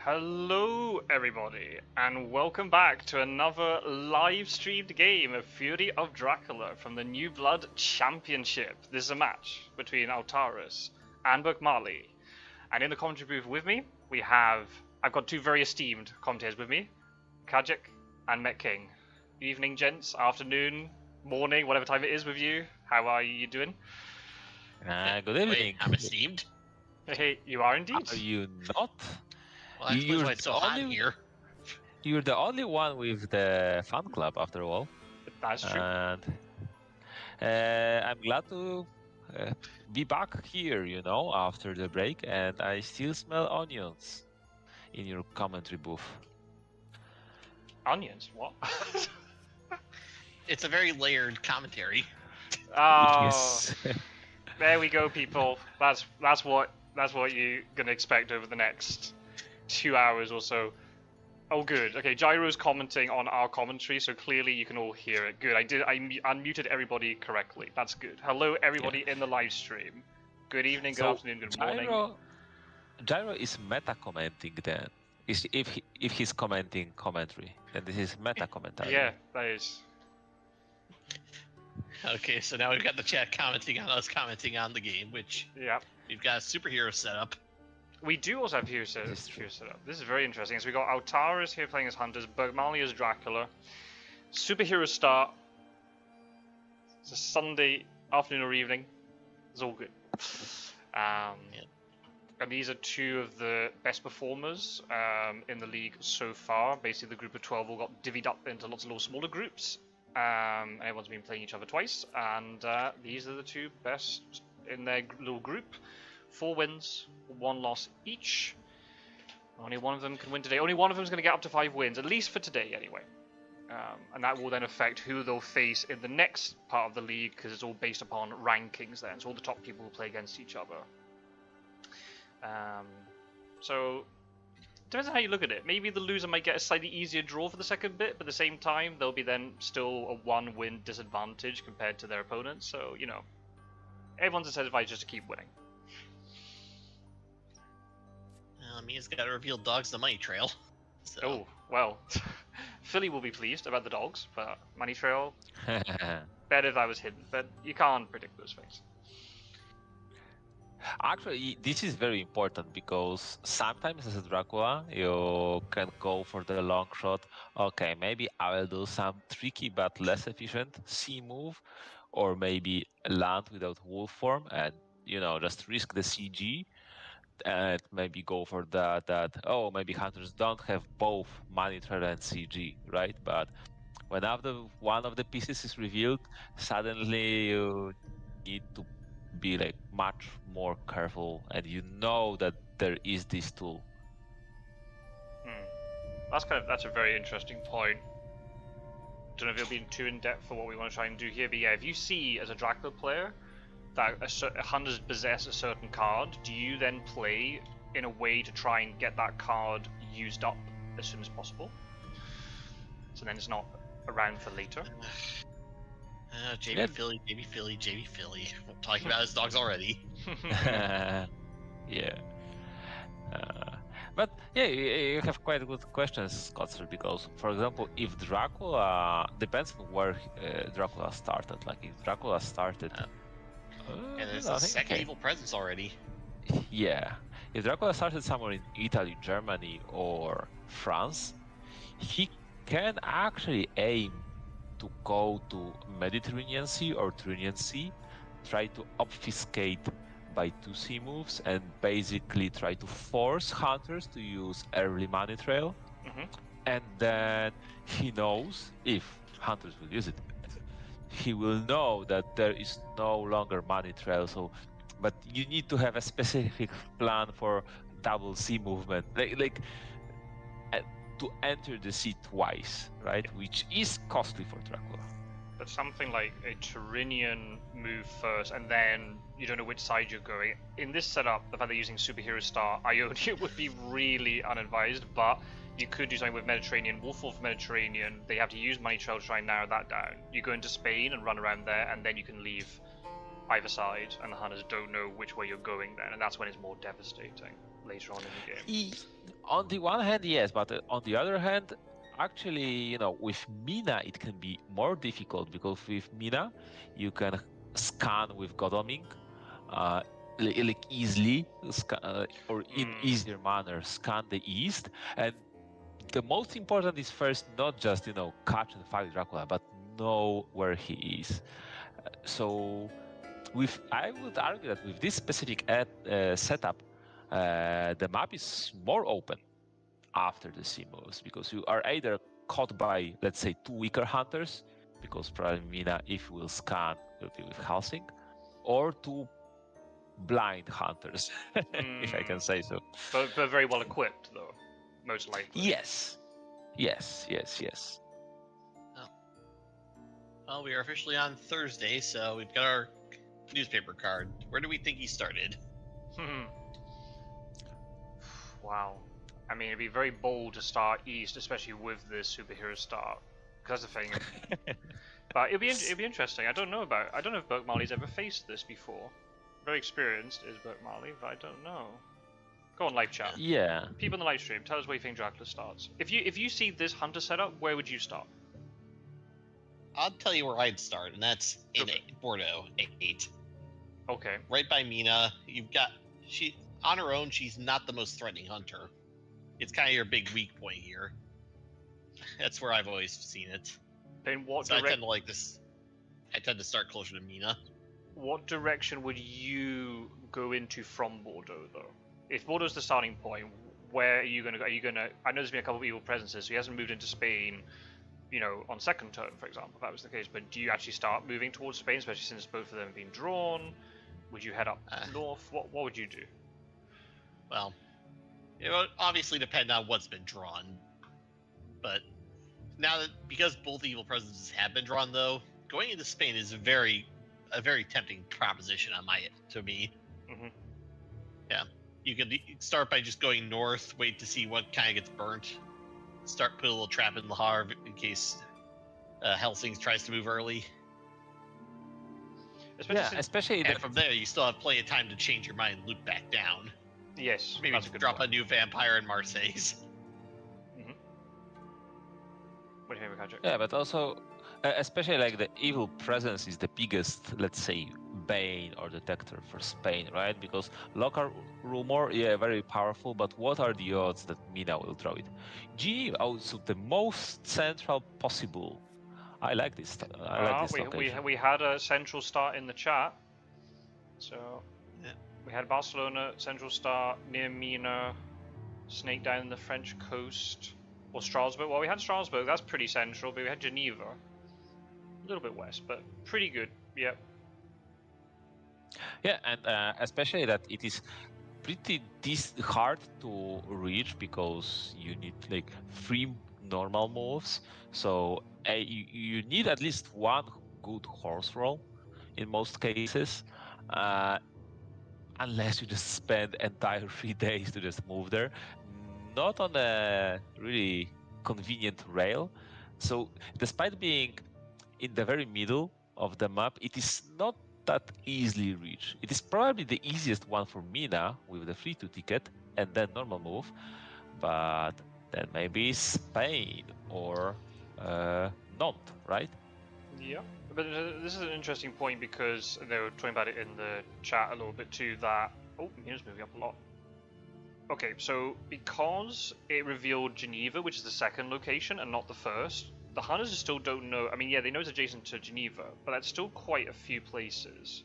Hello everybody, and welcome back to another live-streamed game of Fury of Dracula from the New Blood Championship. This is a match between Altaris and burcmali. And in the commentary booth with me, I've got two very esteemed commentators with me, Kajik and Met King. Evening gents, afternoon, morning, whatever time it is with you. How are you doing? Good evening. Wait, I'm esteemed. Hey, you are indeed. Are you not? Well, that explains why it's so hot here. You're the only one with the fan club, after all. That's true. And I'm glad to be back here, after the break, and I still smell onions in your commentary booth. Onions? What? It's a very layered commentary. Oh, Yes. there we go, people. That's what you're gonna expect over the next 2 hours or so. Oh, good. Okay, Gyro's commenting on our commentary, so clearly you can all hear it. Good. I unmuted everybody correctly. That's good. Hello, everybody in the live stream. Good evening, good afternoon, good morning. Gyro is meta commenting then. If he's commenting commentary, then this is meta commentary. Yeah, that is. Okay, so now we've got the chat commenting on us commenting on the game, which we've got a superhero setup. We do also have hero set up. This is very interesting. So we got Altaris here playing as Hunters, burcmali as Dracula. Superhero start. It's a Sunday afternoon or evening. It's all good. And these are two of the best performers in the league so far. Basically, the group of 12 all got divvied up into lots of little smaller groups. Everyone's been playing each other twice, and these are the two best in their little group. 4 wins, 1 loss each. Only one of them can win today. Only one of them is going to get up to 5 wins, at least for today anyway. And that will then affect who they'll face in the next part of the league, because it's all based upon rankings then. So all the top people will play against each other. So depends on how you look at it. Maybe the loser might get a slightly easier draw for the second bit, but at the same time, there'll be then still a 1-win disadvantage compared to their opponents. So, everyone's incentivized just to keep winning. Mia's got to reveal dogs the money trail. So. Oh, well. Philly will be pleased about the dogs, but money trail, better if that was hidden. But you can't predict those things. Actually, this is very important because sometimes as a Dracula, you can go for the long shot. Okay, maybe I will do some tricky but less efficient C move, or maybe land without wolf form and, just risk the CG and maybe go for that, maybe hunters don't have both money trail and CG, right? But when one of the pieces is revealed, suddenly you need to be much more careful, and that there is this tool. That's a very interesting point. Don't know if it'll be too in depth for what we want to try and do here, but yeah, if you see as a Dracula player that hunters possess a certain card, do you then play in a way to try and get that card used up as soon as possible, so then it's not around for later? JB Philly. I'm talking about his dogs already. Yeah. But yeah, you have quite good questions, Scotzer, because, for example, if Dracula, depends on where Dracula started. If Dracula started... and there's a second evil presence already. Yeah. If Dracula started somewhere in Italy, Germany, or France, he can actually aim to go to Mediterranean Sea or Tyrrhenian Sea, try to obfuscate by 2 C moves, and basically try to force hunters to use early money trail. And then he knows, if hunters will use it, he will know that there is no longer money trail. But you need to have a specific plan for double C movement, to enter the sea twice, right? Which is costly for Dracula. But something like a Tyrrhenian move first, and then you don't know which side you're going. In this setup, the fact they're using Superhero Star, Ionia would be really unadvised, but you could do something with Mediterranean, Wolf Mediterranean. They have to use Money Trail to try and narrow that down. You go into Spain and run around there, and then you can leave either side, and the hunters don't know which way you're going then, and that's when it's more devastating. later on in the game. On the one hand, yes, but on the other hand, actually, with Mina, it can be more difficult because with Mina, you can scan with Godalming, like easily, or in easier manner, scan the east. And the most important is first not just catch and fight Dracula, but know where he is. So, I would argue that with this specific setup, the map is more open after the sea moves, because you are either caught by, let's say, 2 weaker hunters, because probably Mina, if we will scan, will be with Halsing, or 2 blind hunters, if I can say so. But very well equipped, though, most likely. Yes. Well, we are officially on Thursday, so we've got our newspaper card. Where do we think he started? Wow. I mean, it'd be very bold to start east, especially with the superhero start, because that's the thing. But it'd be interesting. I don't know if burcmali's ever faced this before. Very experienced is burcmali, but I don't know. Go on, live chat. Yeah. People in the live stream, tell us where you think Dracula starts. If you see this hunter setup, where would you start? I'll tell you where I'd start, and that's in Bordeaux 8. Okay. Right by Mina. She on her own. She's not the most threatening hunter. It's kind of your big weak point here. That's where I've always seen it. Then I tend to like this. I tend to start closer to Mina. What direction would you go into from Bordeaux, though? If Bordeaux's the starting point, where are you going to go? I know there's been a couple of evil presences, so he hasn't moved into Spain, on second turn, for example, if that was the case. But do you actually start moving towards Spain, especially since both of them have been drawn? Would you head up north? What would you do? Well, it would obviously depend on what's been drawn. But now because both evil presences have been drawn, though, going into Spain is a very tempting proposition to me. Mm-hmm. Yeah, you can start by just going north, wait to see what kind of gets burnt, put a little trap in Le Havre in case Helsing tries to move early. Especially from there, you still have plenty of time to change your mind and loop back down. Yes, maybe drop a new vampire in Marseilles. Mm-hmm. What do you think, Patrick? Yeah, but also, especially like the evil presence is the biggest, let's say, bane or detector for Spain, right? Because local rumor, very powerful, but what are the odds that Mina will draw it? Geneva, also the most central possible. I like this. We had a central start in the chat, so we had Barcelona central start near Mina, snake down in the French coast, or Strasbourg. Well, we had Strasbourg. That's pretty central, but we had Geneva, a little bit west, but pretty good. Yep. Yeah, and especially that it is pretty hard to reach because you need like 3 normal moves. So you need at least 1 good horse roll in most cases, unless you just spend entire 3 days to just move there, not on a really convenient rail. So despite being in the very middle of the map, it is not that easily reached. It is probably the easiest one for Mina with the free 2 ticket and then normal move, but then maybe Spain or Nantes, right? Yeah, but this is an interesting point because they were talking about it in the chat a little bit too, that Mina's moving up a lot. Okay, so because it revealed Geneva, which is the second location and not the first, the hunters still don't know. I mean, yeah, they know it's adjacent to Geneva, but that's still quite a few places.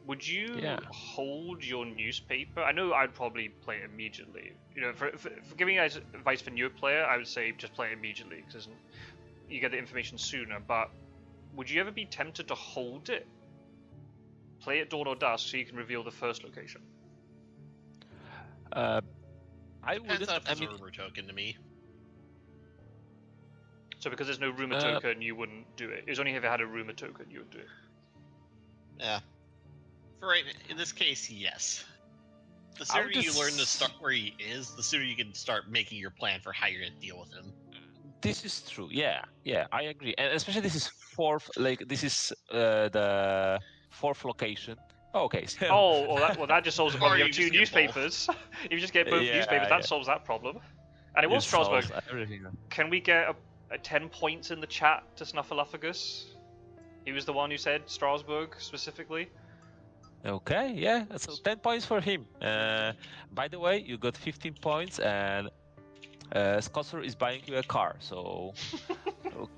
Would you hold your newspaper? I know I'd probably play it immediately. For giving you guys advice for newer player, I would say just play it immediately because you get the information sooner. But would you ever be tempted to hold it? Play it dawn or dusk so you can reveal the first location. I wouldn't. That's a rumor token to me. So because there's no rumor token, you wouldn't do it. It's only if it had a rumor token you would do it. Yeah. In this case, yes. The sooner you learn to start where he is, the sooner you can start making your plan for how you're going to deal with him. This is true. Yeah, I agree. And especially this is the 4th location Okay. So, well, that just solves the Or problem. You you have two just get both. newspapers. If you just get both Yeah, newspapers, that yeah. solves that problem. And it was It Strasbourg. solves everything. Can we get a 10 points in the chat to Snuffleupagus? He was the one who said Strasbourg specifically. Okay, yeah. So 10 points for him. By the way, you got 15 points, and Scotsor is buying you a car. So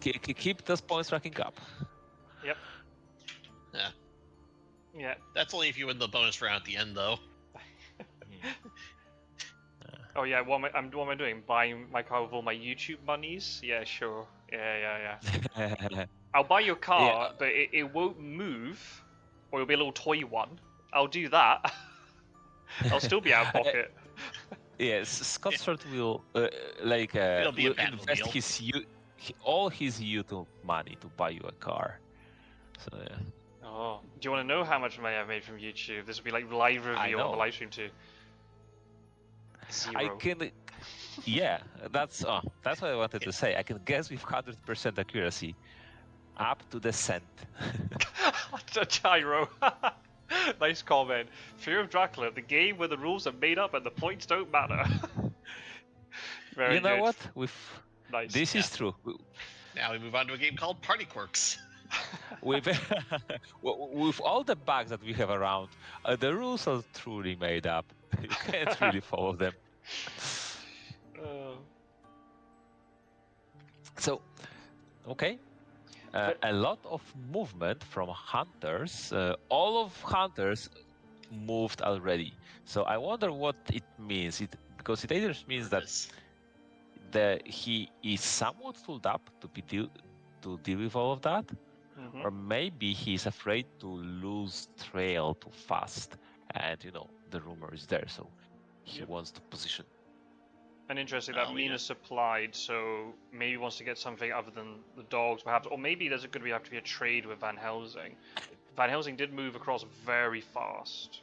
keep those points racking up. Yep. Yeah. Yeah. That's only if you win the bonus round at the end, though. Oh yeah. What am I doing? Buying my car with all my YouTube monies? Yeah, sure. Yeah. I'll buy your car, Yeah. but it won't move, or it'll be a little toy one. I'll do that. I'll still be out of pocket. Yes, Scotsor will It'll be a will invest Batmobile. all his YouTube money to buy you a car. So yeah. Oh, do you want to know how much money I've made from YouTube? This will be like live review on the know. live stream too. Zero. I can, yeah, that's what I wanted to say. I can guess with 100% accuracy, up to the cent. Gyro. Nice comment. Fear of Dracula, the game where the rules are made up and the points don't matter. Very You know good. what? With Nice. this is true. Now we move on to a game called Party Quirks. With with all the bugs that we have around, the rules are truly made up. You can't really follow them. So, okay. A lot of movement from hunters. All of hunters moved already. So I wonder what it means. Because it either means that he is somewhat filled up to deal with all of that, or maybe he's afraid to lose trail too fast, and the rumor is there, so he wants to position. And interesting that Mina supplied, so maybe he wants to get something other than the dogs, perhaps, or maybe there's going to have to be a trade with Van Helsing. Van Helsing did move across very fast.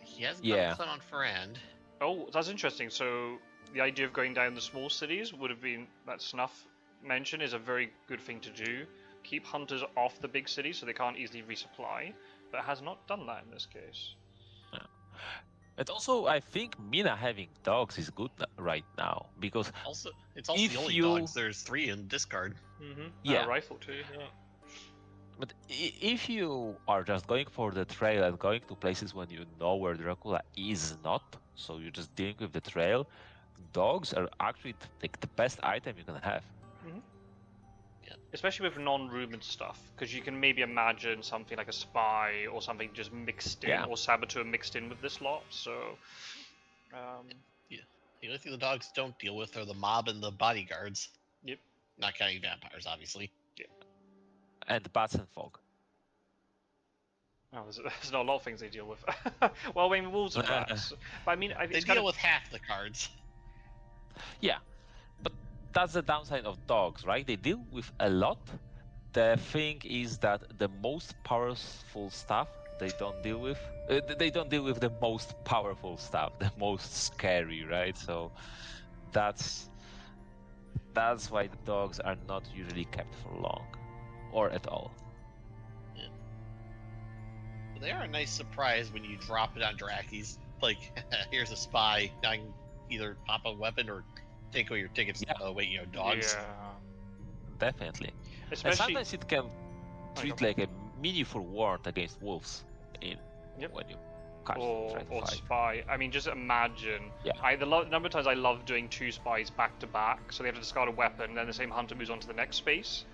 He hasn't got a plan on Ferrand. Oh, that's interesting. So the idea of going down the small cities would have been that Snuff mentioned is a very good thing to do. Keep hunters off the big cities so they can't easily resupply, but has not done that in this case. And also, I think Mina having dogs is good right now, because it's also the only dogs. There's 3 in discard. Yeah, a rifle too. Yeah. But if you are just going for the trail and going to places when you know where Dracula is not, so you're just dealing with the trail, dogs are actually like the best item you can have. Yeah. Especially with non-rumored stuff, because you can maybe imagine something like a spy or something just mixed in, or saboteur mixed in with this lot. So, the only thing the dogs don't deal with are the mob and the bodyguards. Yep. Not counting vampires, obviously. And bats and fog. Oh, there's not a lot of things they deal with. Well, I mean, wolves and bats. But I mean, they deal with half the cards. Yeah, but that's the downside of dogs, right? They deal with a lot. The thing is that the most powerful stuff they don't deal with. They don't deal with the most powerful stuff, the most scary, right? So that's why the dogs are not usually kept for long, or at all. Yeah. But they are a nice surprise when you drop it on Draki's. Like, here's a spy. Now I can either pop a weapon or take away your tickets. Dogs. Yeah. Definitely. Especially... And sometimes it can treat like a mini forewarned against wolves when you catch or fight. spy. I mean, just imagine. The number of times I love doing 2 spies back to back, so they have to discard a weapon, and then the same hunter moves on to the next space.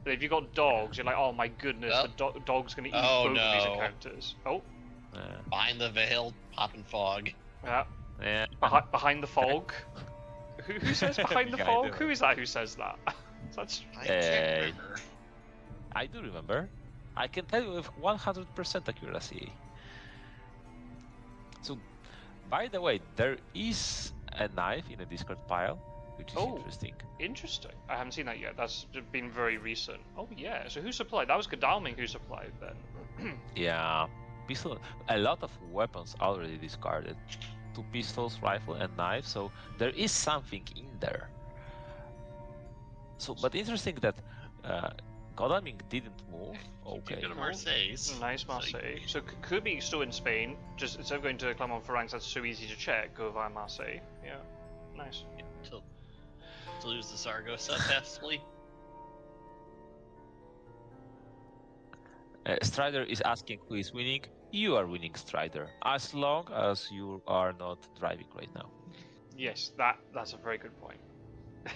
But if you've got dogs, you're like, oh my goodness, the dog's going to eat both of these encounters. Oh. Behind the veil, popping fog. Yeah. Behind the fog. Who says behind the fog? Who is that who says that? I can't remember. I do remember. I can tell you with 100% accuracy. So, by the way, there is a knife in a discard pile, which is interesting. Interesting. I haven't seen that yet. That's been very recent. Oh yeah. So who supplied? That was Godalming who supplied then. Yeah. Pistol. A lot of weapons already discarded. 2 pistols, rifle, and knife. So there is something in there. So, but interesting that Godalming didn't move. Okay. Go to Marseilles. Nice Marseille. So could be still in Spain. Just instead of going to Clermont-Ferrand, that's so easy to check. Go via Marseille. Yeah, nice. To lose the Saragossa passively. Strider is asking who is winning. You are winning, Strider, as long as you are not driving right now. Yes, that's a very good point.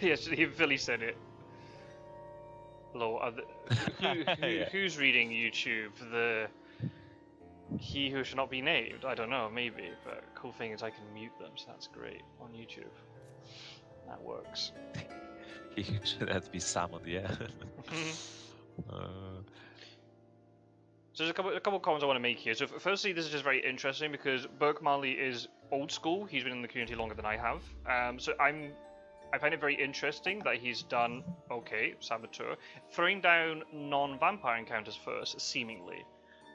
Yes, he really said it. Lol, who's reading YouTube? He who should not be named? I don't know, maybe. But cool thing is I can mute them, so that's great on YouTube. That works. He should have to be summoned, yeah. So there's a couple of comments I want to make here. So firstly, this is just very interesting because burcmali is old school. He's been in the community longer than I have. So I find it very interesting that he's done, okay, Saboteur, throwing down non-vampire encounters first, seemingly.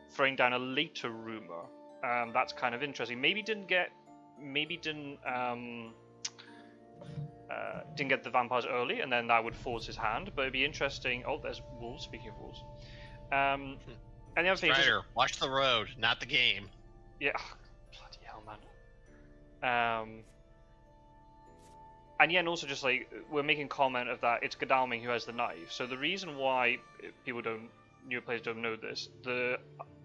Throwing down a later rumor. That's kind of interesting. Maybe didn't get the vampires early, and then that would force his hand, but it'd be interesting. Oh, there's wolves, speaking of wolves. And the other thing is Strider, watch the road, not the game. Yeah, bloody hell, man. And yeah, and also just like we're making comment of that it's Godalming who has the knife. So the reason why newer players don't know this, the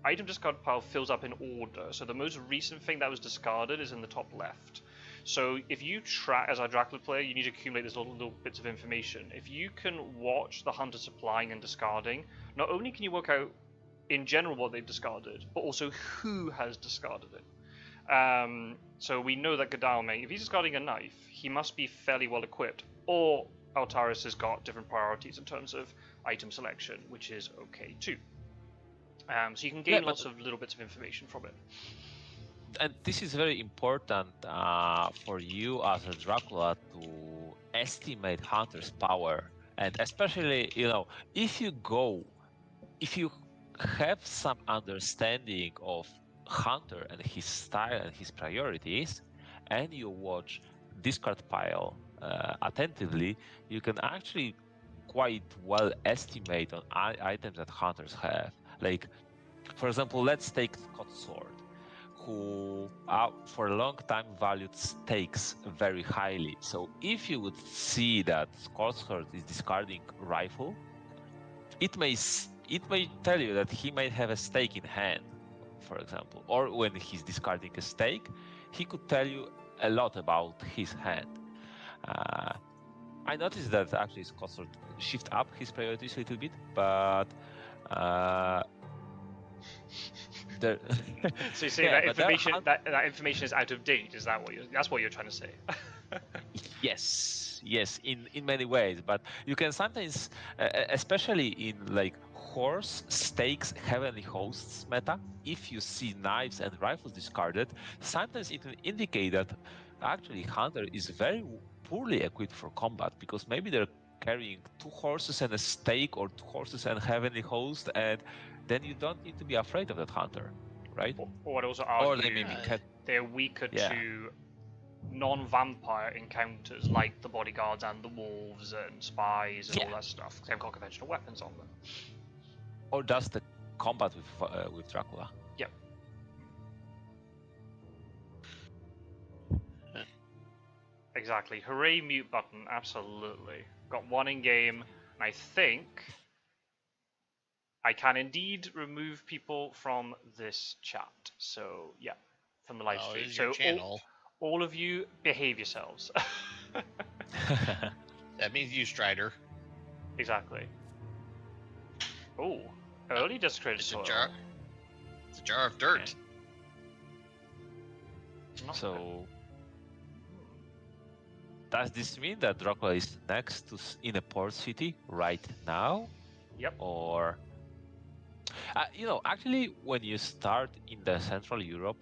item discard pile fills up in order. So the most recent thing that was discarded is in the top left. So if you track as a Dracula player, you need to accumulate these little bits of information. If you can watch the hunter supplying and discarding, not only can you work out in general what they've discarded, but also who has discarded it. So we know that Godalming, if he's discarding a knife, he must be fairly well equipped, or Altaris has got different priorities in terms of item selection, which is okay too. So you can gain lots of little bits of information from it. And this is very important for you as a Dracula to estimate Hunter's power, and especially, if you have some understanding of Hunter and his style and his priorities, and you watch discard pile attentively, you can actually quite well estimate on items that Hunters have. Like, for example, let's take Scott Sword, who for a long time valued stakes very highly. So if you would see that Scott Sword is discarding rifle, it may tell you that he might have a stake in hand, for example. Or when he's discarding a stake, he could tell you a lot about his hand. I noticed that actually Scott Sword shift up his priorities a little bit, but so you say that information is out of date? Is that that's what you're trying to say? Yes, in many ways, but you can sometimes, especially in like horse, stakes, heavenly hosts meta, if you see knives and rifles discarded, sometimes it will indicate that actually Hunter is very poorly equipped for combat, because maybe they're carrying 2 horses and a stake, or 2 horses and heavenly host, and then you don't need to be afraid of that Hunter, right? Or I'd also argue or they maybe they're weaker to non-vampire encounters like the bodyguards and the wolves and spies and all that stuff. They haven't got conventional weapons on them. Or just the combat with Dracula. Yep. Exactly. Hooray, mute button. Absolutely. Got one in game. And I think I can indeed remove people from this chat. So yeah, from the live stream. So channel. All of you, behave yourselves. That means you, Strider. Exactly. Oh, early discredit soil. It's a jar of dirt. Okay. So, does this mean that Dracula is next in a port city right now? Yep. Or, actually, when you start in the Central Europe,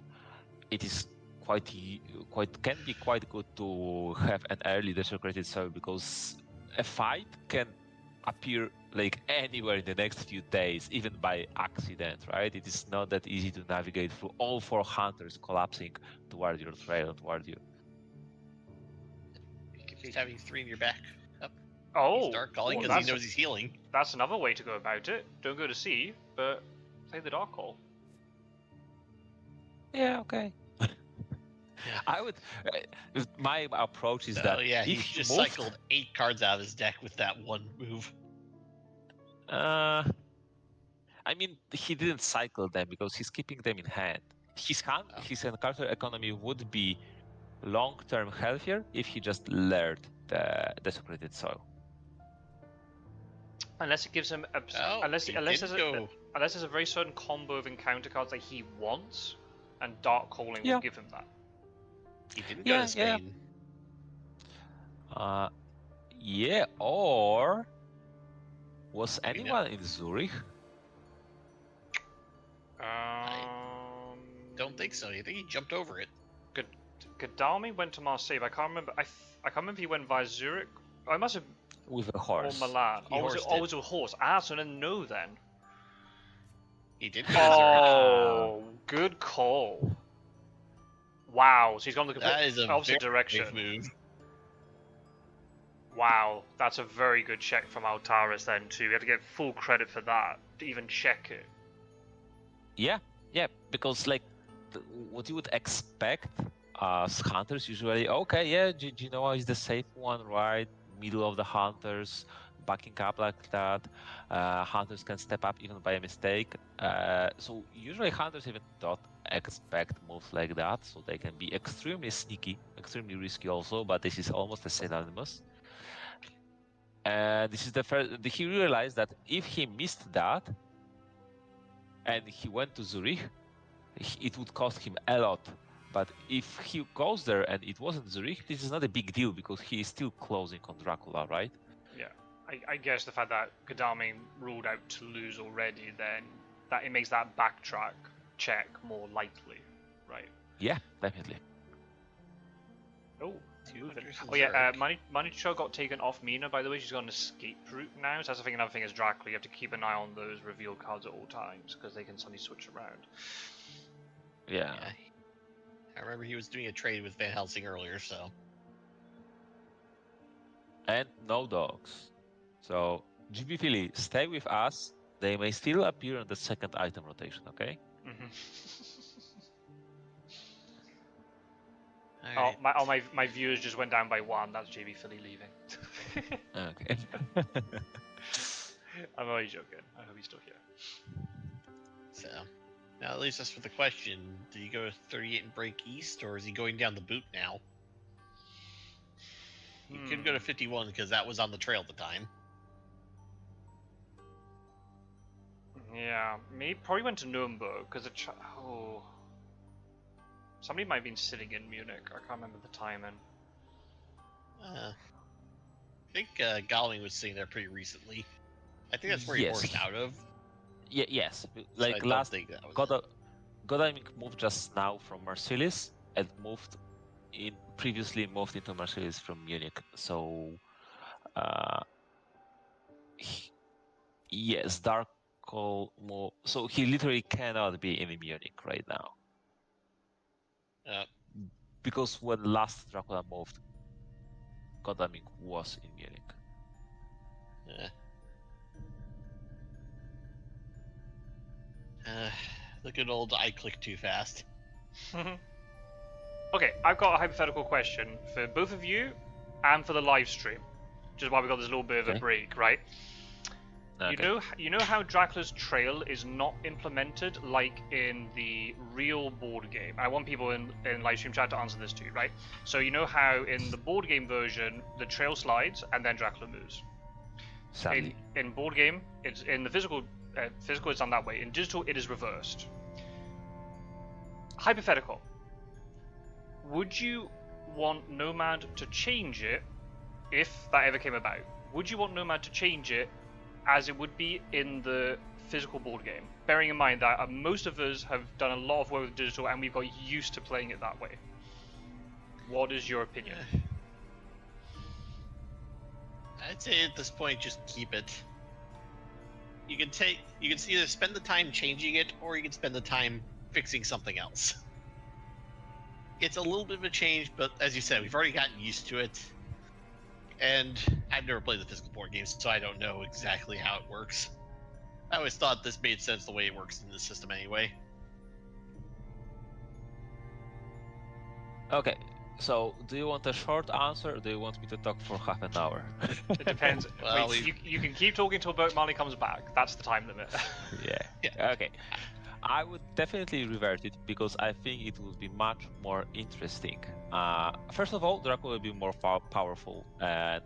it is can be quite good to have an early desecrated soil, because a fight can appear like anywhere in the next few days, even by accident, right? It is not that easy to navigate through all 4 hunters collapsing toward your trail, toward you. You can just having 3 in your back. Up. Oh, He's dark calling well, because he knows he's healing. That's another way to go about it. Don't go to sea, but play the dark call. Yeah, okay. I would. My approach is that yeah, if he just moved, cycled 8 cards out of his deck with that one move. I mean, he didn't cycle them because he's keeping them in hand. His encounter economy would be long-term healthier if he just learned the Desecrated Soil. Unless it gives him unless there's a very certain combo of encounter cards that he wants, and dark calling will give him that. He didn't go to Spain. Yeah, or was anyone in Zurich? Don't think so. I think he jumped over it. Gadami went to Marseille, but I can't remember. I can't remember if he went via Zurich. I must have with a horse. Or Milan. Was it a horse? So then no then. He did go to Zurich. Oh, good call. Wow, so he's gone the opposite direction. Move. Wow, that's a very good check from Altaris then too. We have to get full credit for that to even check it. Yeah, because like what you would expect as hunters usually, okay, yeah, Genoa is the safe one, right? Middle of the hunters, backing up like that. Hunters can step up even by a mistake. So usually hunters even don't expect moves like that, so they can be extremely sneaky, extremely risky also, but this is almost a synonymous. And this is the first. He realized that if he missed that and he went to Zurich, it would cost him a lot. But if he goes there and it wasn't Zurich, this is not a big deal because he is still closing on Dracula, right? Yeah, I guess the fact that Gadami ruled out Toulouse already, then that it makes that backtrack check more likely, right? Yeah, definitely. Oh, yeah, Manicho got taken off Mina, by the way. She's got an escape route now, so that's another thing is Dracula. You have to keep an eye on those reveal cards at all times, because they can suddenly switch around. Yeah. I remember he was doing a trade with Van Helsing earlier, so... And no dogs. So, GB Philly, stay with us. They may still appear on the second item rotation, okay? Right. My viewers just went down by 1. That's JB Philly leaving. Okay. I'm only joking. I hope he's still here. So, now that leaves us with the question: did he go to 38 and break east, or is he going down the boot now? He could go to 51 because that was on the trail at the time. Yeah, probably went to Nuremberg because somebody might have been sitting in Munich. I can't remember the timing. I think Galwing was sitting there pretty recently. I think that's where he forced out of. Yes, like so last Godalming moved just now from Marseilles and previously moved into Marseilles from Munich. So yes, Dark Call move. So he literally cannot be in Munich right now. Because when last Dracula moved, Godalming was in Munich. The good old I click too fast. Okay, I've got a hypothetical question for both of you and for the live stream. Just while we got this little bit of a break, right? Okay. You know how Dracula's Trail is not implemented like in the real board game. I want people in live stream chat to answer this too, right? So you know how in the board game version the trail slides and then Dracula moves. In board game, it's in the physical it's done that way. In digital, it is reversed. Hypothetical. Would you want Nomad to change it if that ever came about? Would you want Nomad to change it as it would be in the physical board game? Bearing in mind that most of us have done a lot of work with digital and we've got used to playing it that way. What is your opinion? I'd say at this point, just keep it. You can either spend the time changing it, or you can spend the time fixing something else. It's a little bit of a change, but as you said, we've already gotten used to it. And I've never played the physical board games, so I don't know exactly how it works. I always thought this made sense the way it works in the system anyway. Okay, so do you want a short answer or do you want me to talk for half an hour? It depends. Well, Wait, you can keep talking till burcmali comes back. That's the time limit. Yeah. Okay. I would definitely revert it because I think it would be much more interesting. First of all, Dracula will be more powerful, and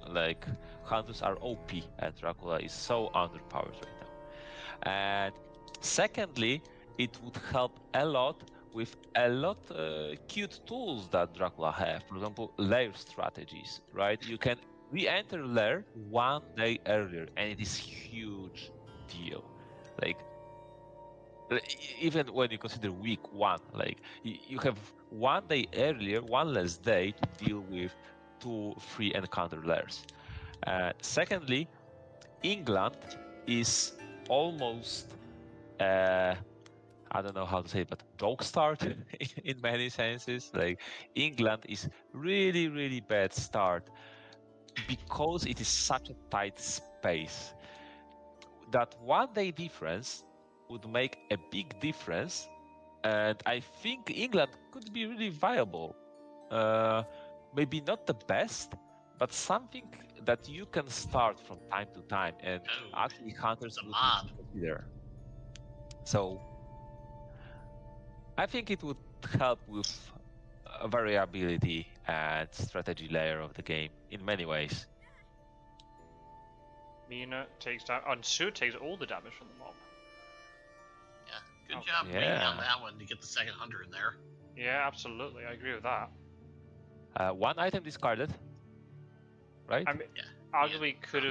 like hunters are OP, and Dracula is so underpowered right now. And secondly, it would help a lot with a lot cute tools that Dracula have. For example, lair strategies, right? You can re-enter lair 1 day earlier, and it is huge deal. Like even when you consider week 1, like you have 1 day earlier, 1 less day to deal with 2 free encounter lairs. Secondly, England is almost I don't know how to say it, but joke start in many senses. Like England is really bad start because it is such a tight space. That 1 day difference would make a big difference, and I think England could be really viable. Maybe not the best, but something that you can start from time to time, and actually hunters would consider. So I think it would help with variability and strategy layer of the game in many ways. Mina takes down, and Sue takes all the damage from the mob. Yeah, good job waiting on that one to get the second hunter in there. Yeah, absolutely, I agree with that. 1 item discarded, right? I mean, arguably could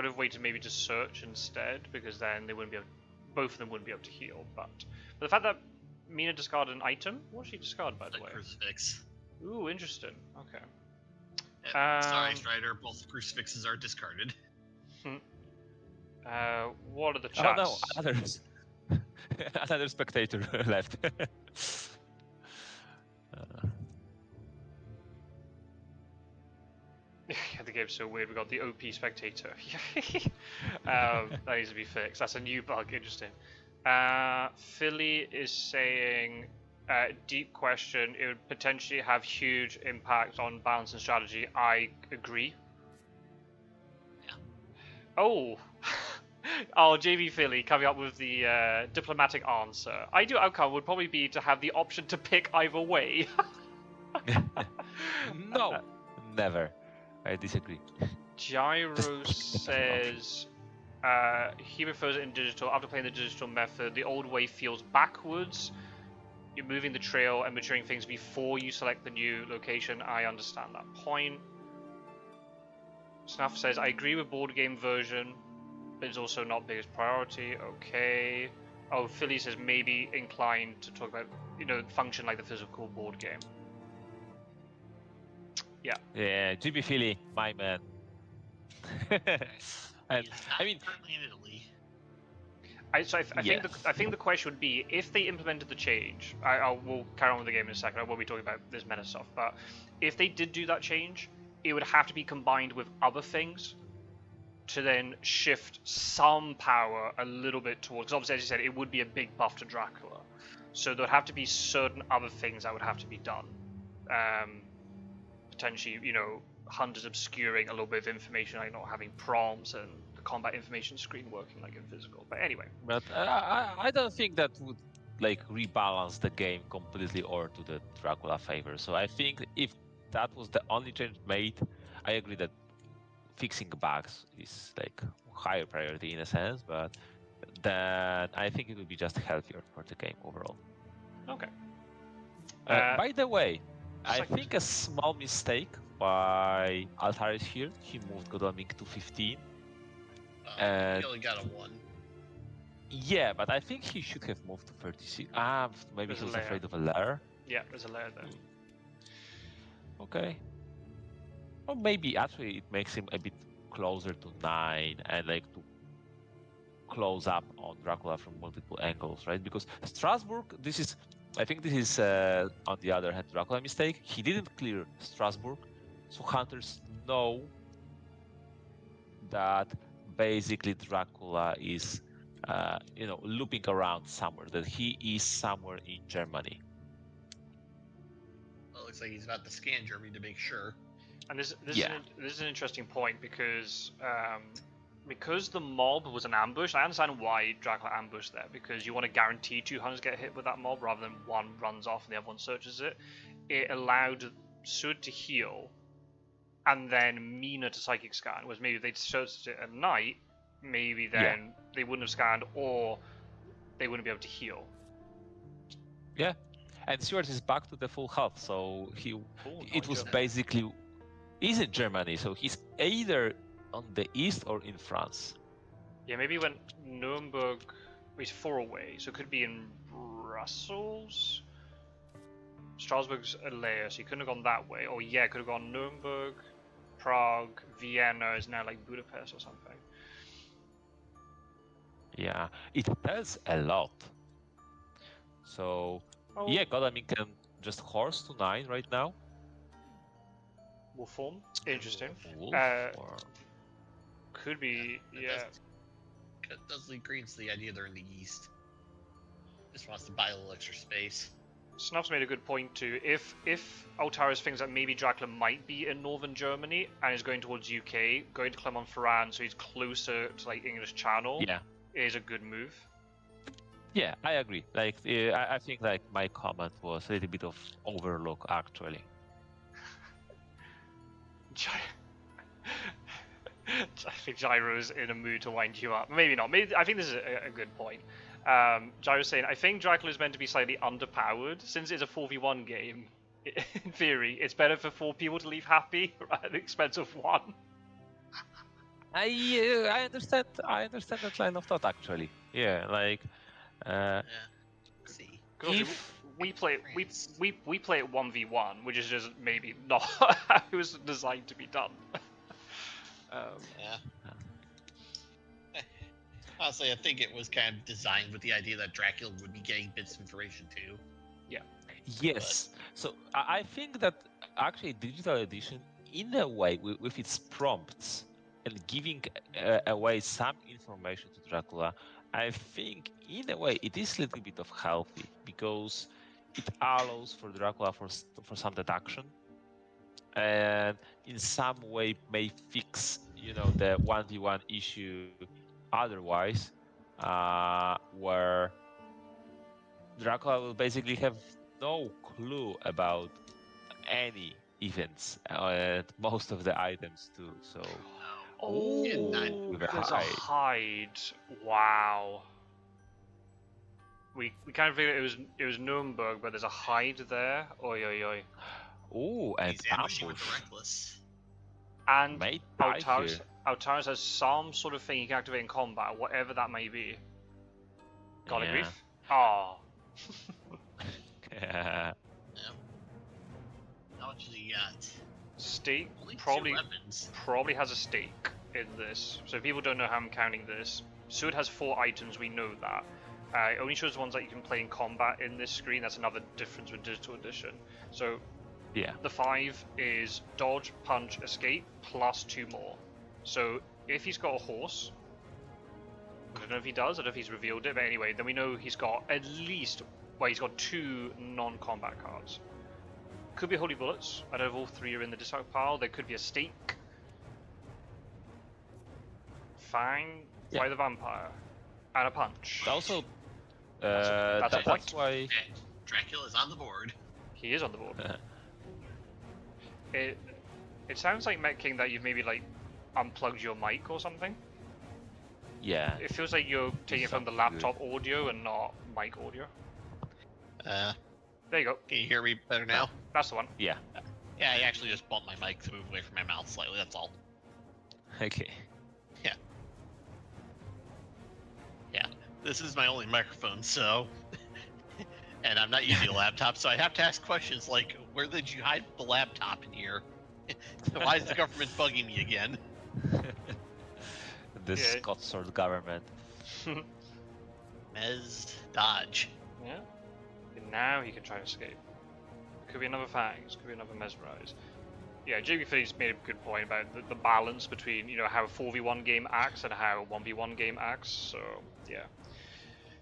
have waited maybe to search instead, because then they wouldn't be able, both of them wouldn't be able to heal. But the fact that Mina discarded an item, what did she discard, by the way? Crucifix. Ooh, interesting. Okay. Sorry, Strider. Both crucifixes are discarded. What are the chats? Oh no, another spectator left. The game's so weird. We got the OP spectator. That needs to be fixed. That's a new bug. Interesting. Philly is saying, deep question. It would potentially have huge impact on balance and strategy. I agree. Yeah. Oh. Oh, JV Philly coming up with the diplomatic answer. Ideal outcome would probably be to have the option to pick either way. No, never. I disagree. Gyro says he prefers it in digital. After playing the digital method, the old way feels backwards. You're moving the trail and maturing things before you select the new location. I understand that point. Snuff says, I agree with board game version, but it's also not biggest priority. Okay. Oh, Philly says maybe inclined to talk about, function like the physical board game. Yeah. Yeah, GB Philly, my man. And I mean, currently in Italy. I think the question would be if they implemented the change. We'll carry on with the game in a second. I won't be talking about this meta stuff, but if they did do that change, it would have to be combined with other things to then shift some power a little bit towards. Because obviously, as you said, it would be a big buff to Dracula, so there'd have to be certain other things that would have to be done. Potentially, hunters obscuring a little bit of information, like not having prompts and the combat information screen working like in physical. But anyway. But I don't think that would rebalance the game completely or to the Dracula favor. So I think if that was the only change made, I agree that fixing bugs is higher priority in a sense, but then I think it would be just healthier for the game overall. Okay. By the way, I think a small mistake by Altaris here. He moved Godalming to 15. He only got a 1. Yeah, but I think he should have moved to 36. Maybe he was afraid of a lair. Yeah, there's a lair there. Okay. Or maybe actually it makes him a bit closer to 9 and to close up on Dracula from multiple angles, right? Because Strasbourg, I think this is on the other hand Dracula mistake. He didn't clear Strasbourg, so hunters know that basically Dracula is, looping around somewhere, that he is somewhere in Germany. Well, it looks like he's about to scan Germany to make sure. And this Yeah. is an interesting point because the mob was an ambush. I understand why Dracula ambushed there, because you want to guarantee 2 hunters get hit with that mob rather than one runs off and the other one searches it. It allowed Sud to heal, and then Mina to psychic scan. Whereas maybe if they'd searched it at night, maybe then they wouldn't have scanned, or they wouldn't be able to heal. Yeah, and Stuart is back to the full health, so it was basically he's in Germany, so he's either on the east or in France. Yeah, maybe he went Nuremberg. He's 4 away, so it could be in Brussels. Strasbourg's a layer, so he couldn't have gone that way. Or yeah, could have gone Nuremberg, Prague, Vienna is now like Budapest or something. Yeah, it tells a lot. So yeah, Godalming can just horse to 9 right now. Wolf form, interesting. Wolf or... Could be, yeah. Does lead Greens to the idea they're in the east. Just wants to buy a little extra space. Snuff's made a good point too. If Altaris thinks that maybe Dracula might be in northern Germany and is going towards UK, going to Clermont-Ferrand, so he's closer to like English Channel, is a good move. Yeah, I agree. Like, I think like my comment was a little bit of overlook actually. I think Gyro's in a mood to wind you up. Maybe not. Maybe I think this is a good point. Gyro's saying, I think Dracula is meant to be slightly underpowered. Since it's a 4v1 game, in theory, it's better for 4 people to leave happy at the expense of 1. I understand that line of thought actually. Yeah, like See. if we play it 1v1, which is just maybe not how it was designed to be done. Honestly, I think it was kind of designed with the idea that Dracula would be getting bits of information too. Yeah. Yes. So I think that actually digital edition, in a way, with its prompts and giving away some information to Dracula, I think in a way it is a little bit of healthy because it allows for Dracula for some deduction, and in some way may fix the 1v1 issue otherwise, where Dracula will basically have no clue about any events and most of the items too. So there's a hide. Wow. We kind of figured it was Nuremberg, but there's a hide there. Oi oi oi. Oh, and he's ambushing with the Reckless. And Altaris has some sort of thing he can activate in combat, whatever that may be. Got it, Grief? Oh. Yeah. How much has he got? Stake Only 2 probably weapons. has a stake in this. So if people don't know how I'm counting this, Sud has 4 items, we know that. It only shows ones that you can play in combat in this screen. That's another difference with digital edition. So Yeah. the 5 is dodge, punch, escape, plus 2 more. So if he's got a horse, I don't know if he does, I don't know if he's revealed it, but anyway, then we know he's got at least, well, he's got 2 non-combat cards. Could be Holy Bullets. I don't know if all 3 are in the discard pile. There could be a stake. Fang, Fly the Vampire, and a punch. Also, that's a point. that's why Okay. Dracula's on the board. He is on the board. It sounds like Met King that you've maybe like unplugged your mic or something. Yeah. It feels like you're taking it from the laptop audio and not mic audio. There you go. Can you hear me better now? That's the one. Yeah. Yeah, I actually just bumped my mic to move away from my mouth slightly, that's all. Okay. Yeah. This is my only microphone, so... and I'm not using a laptop, so I have to ask questions like, where did you hide the laptop in here? Why is the government bugging me again? This Scott Sword government. Mez dodge. Yeah. And now he can try to escape. Could be another Fangs, could be another Mesmerize. Yeah, Jamie Finney's made a good point about the balance between, you know, how a 4v1 game acts and how a 1v1 game acts. So, yeah,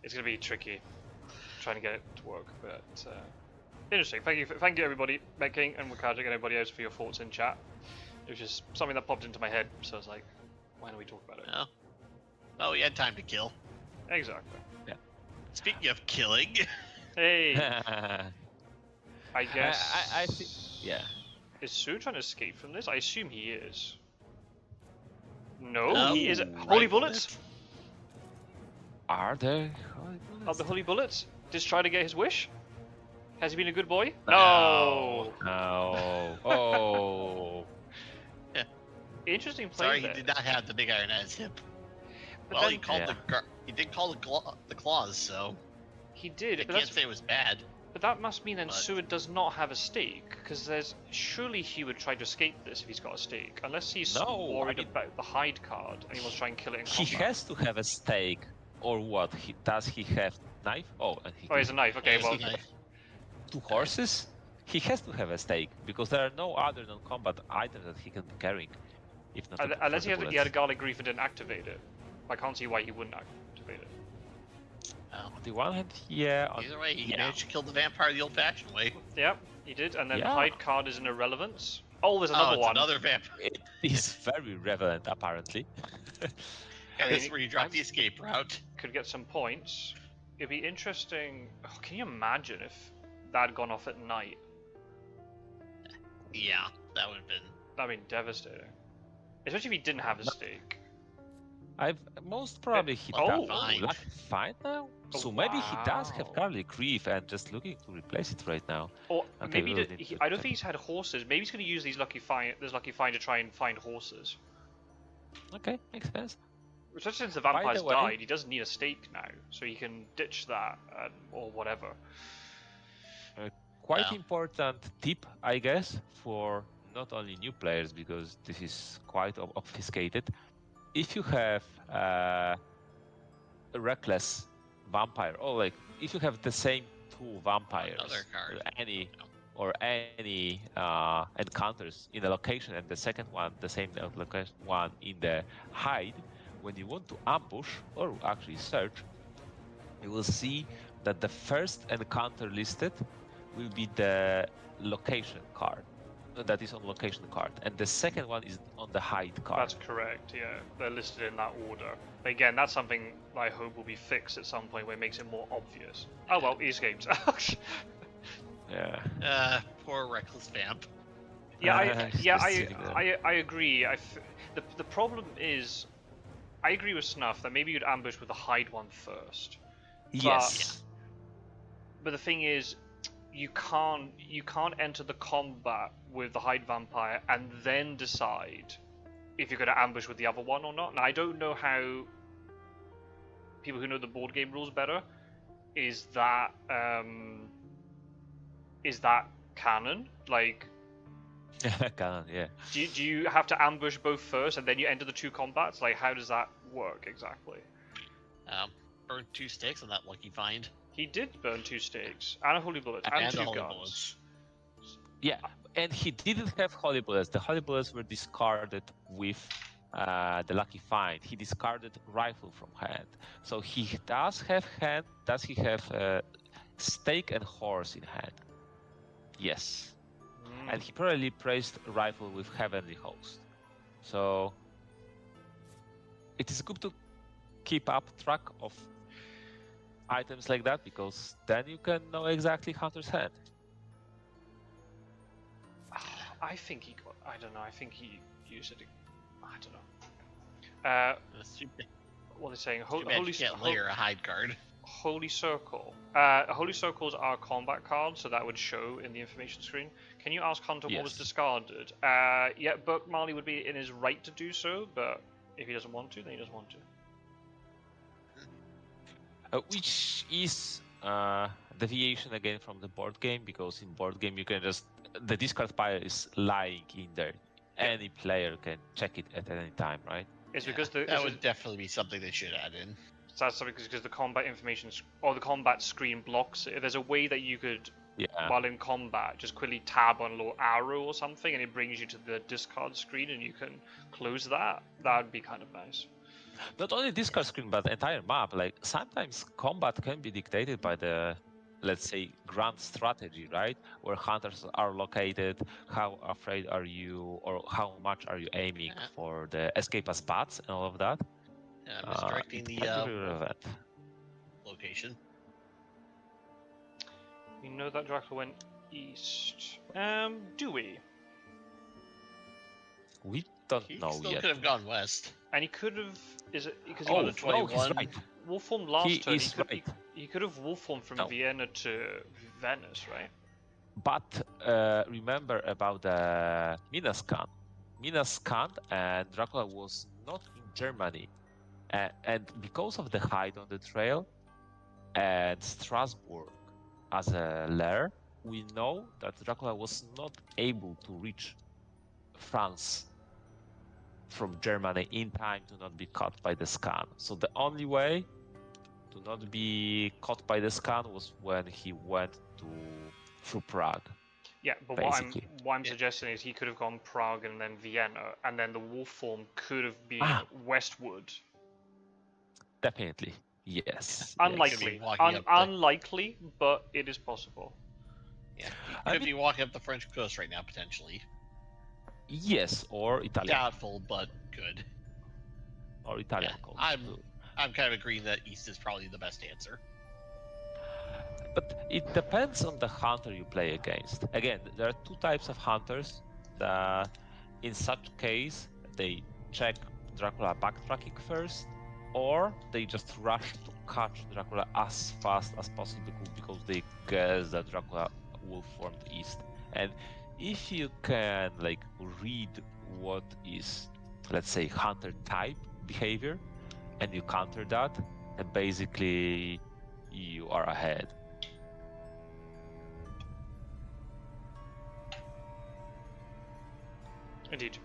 it's going to be tricky trying to get it to work, but interesting. Thank you everybody, King and Wakajic and everybody else for your thoughts in chat. It was just something that popped into my head, so I was like, why don't we talk about it? Oh, we had time to kill. Exactly. Yeah. Speaking of killing, Hey, I guess. I think. Yeah. Is Sue trying to escape from this? I assume he is. No, No, he isn't. right Holy on bullets! Are there holy Are bullets? the holy bullets? Just try to get his wish? Has he been a good boy? No. No. Oh. Interesting play Sorry, there. he did not have the big iron at his hip. But Well, then- he called Yeah. he did call the claws, so He did, I but, can't say it was bad. but that must mean then but- Seward does not have a stake, because there's surely he would try to escape this if he's got a stake, unless he's No, worried I mean- about the hide card and he wants to try and kill it in He combat. has to have a stake, or what? Does he have knife? Oh, and he Oh, he has a knife. Okay, Yes, well, he- two horses. He has to have a stake because there are no other non-combat items that he can be carrying. If not, unless he for the had a bullets. garlic grief and didn't activate it. I can't see why he wouldn't activate it. Oh. On the one hand, yeah. On, Either way, he yeah. managed to kill the vampire the old-fashioned way. Yep, he did, and then Yeah. hide card is an irrelevance. Oh, there's Oh, another it's one. another vampire. It is very relevant, apparently. And this is mean, where you drop the escape route. Could get some points. It'd be interesting. Oh, can you imagine if that had gone off at night? Yeah, that would have been. That'd been devastating. Especially if he didn't have a stake. Most probably he Oh, does. fine. Lucky find now. Oh, So maybe he does have wow. garlic grief and just looking to replace it right now. Or Okay, maybe we'll need to I don't check. think he's had horses. Maybe he's going to use these lucky find to try and find horses. Okay, makes sense. Especially since the By the vampires way- died, he doesn't need a stake now, so he can ditch that or whatever. Quite Yeah. important tip, I guess, for not only new players, because this is quite obfuscated. If you have a reckless vampire, or like if you have the same two vampires, Another card. any encounters in a location, and the second one, the same location one in the hide, when you want to ambush or actually search, you will see that the first encounter listed will be the location card that is on location card, and the second one is on the hide card. That's correct, yeah. They're listed in that order. But again, that's something I hope will be fixed at some point where it makes it more obvious. Oh well, he escaped. Yeah. Poor reckless vamp. Just sitting there. I agree. The problem is, I agree with Snuff that maybe you'd ambush with the hide one first. Yes. But the thing is, you can't enter the combat with the hide vampire and then decide if you're going to ambush with the other one or not. Now I don't know how people who know the board game rules better, is that canon? Like, Canon, yeah. do you have to ambush both first and then you enter the two combats? Like, how does that work exactly? Burned 2 sticks on that lucky find. He did burn 2 stakes and a holy bullet and And 2 the holy guns. bullets. Yeah, and he didn't have holy bullets. The holy bullets were discarded with the lucky find. He discarded rifle from hand. So he does have hand. Does he have stake and horse in hand? Yes. Mm. And he probably placed rifle with heavenly host. So it is good to keep up track of items like that, because then you can know exactly Hunter's hand. I think he got. I don't know. I think he used it. I don't know. That's too, What are they saying? too bad you can't layer a hide card. Holy Circle. Holy Circles are combat cards, so that would show in the information screen. Can you ask Hunter what was Yes. discarded? Yeah, burcmali would be in his right to do so, but if he doesn't want to, then he doesn't want to. Which is deviation again from the board game, because in board game you can just, the discard pile is lying in there. Any player can check it at any time, right? It's Yeah, because that would definitely be something they should add in. that's something because the combat information or the combat screen blocks it. If there's a way that you could Yeah. while in combat, just quickly tab on a little arrow or something, and it brings you to the discard screen, and you can close that. That would be kind of nice. Not only discard screen, but entire map. Like sometimes combat can be dictated by the, let's say, grand strategy, right? Where hunters are located, how afraid are you, or how much are you aiming for the escape as paths and all of that. Misdirecting It the can be really relevant. location. We know that Dracula went east. Do we? We don't He know still yet. could have gone west. And he could have. Is it because he Oh, got a no, he's 21. right. wolf formed last He turn? is right. He could have wolf formed from No. Vienna to Venice, right? But remember about the Minas scan. Minas scanned and Dracula was not in Germany. And because of the hide on the trail and Strasbourg as a lair, we know that Dracula was not able to reach France from Germany in time to not be caught by the scan. So the only way to not be caught by the scan was when he went through Prague. Yeah, but Basically. what I'm suggesting is he could have gone Prague and then Vienna, and then the wolf form could have been westward. Definitely, yes. Unlikely, walking up the- unlikely, but it is possible. Yeah, I could mean- be walking up the French coast right now, potentially. Yes, or Italian. Doubtful, but good. Or Italian Yeah, coast. I'm kind of agreeing that east is probably the best answer. But it depends on the hunter you play against. Again, there are two types of hunters that in such case they check Dracula backtracking first, or they just rush to catch Dracula as fast as possible because they guess that Dracula will form east. And if you can like read what is, let's say, hunter type behavior, and you counter that, then basically you are ahead. Indeed.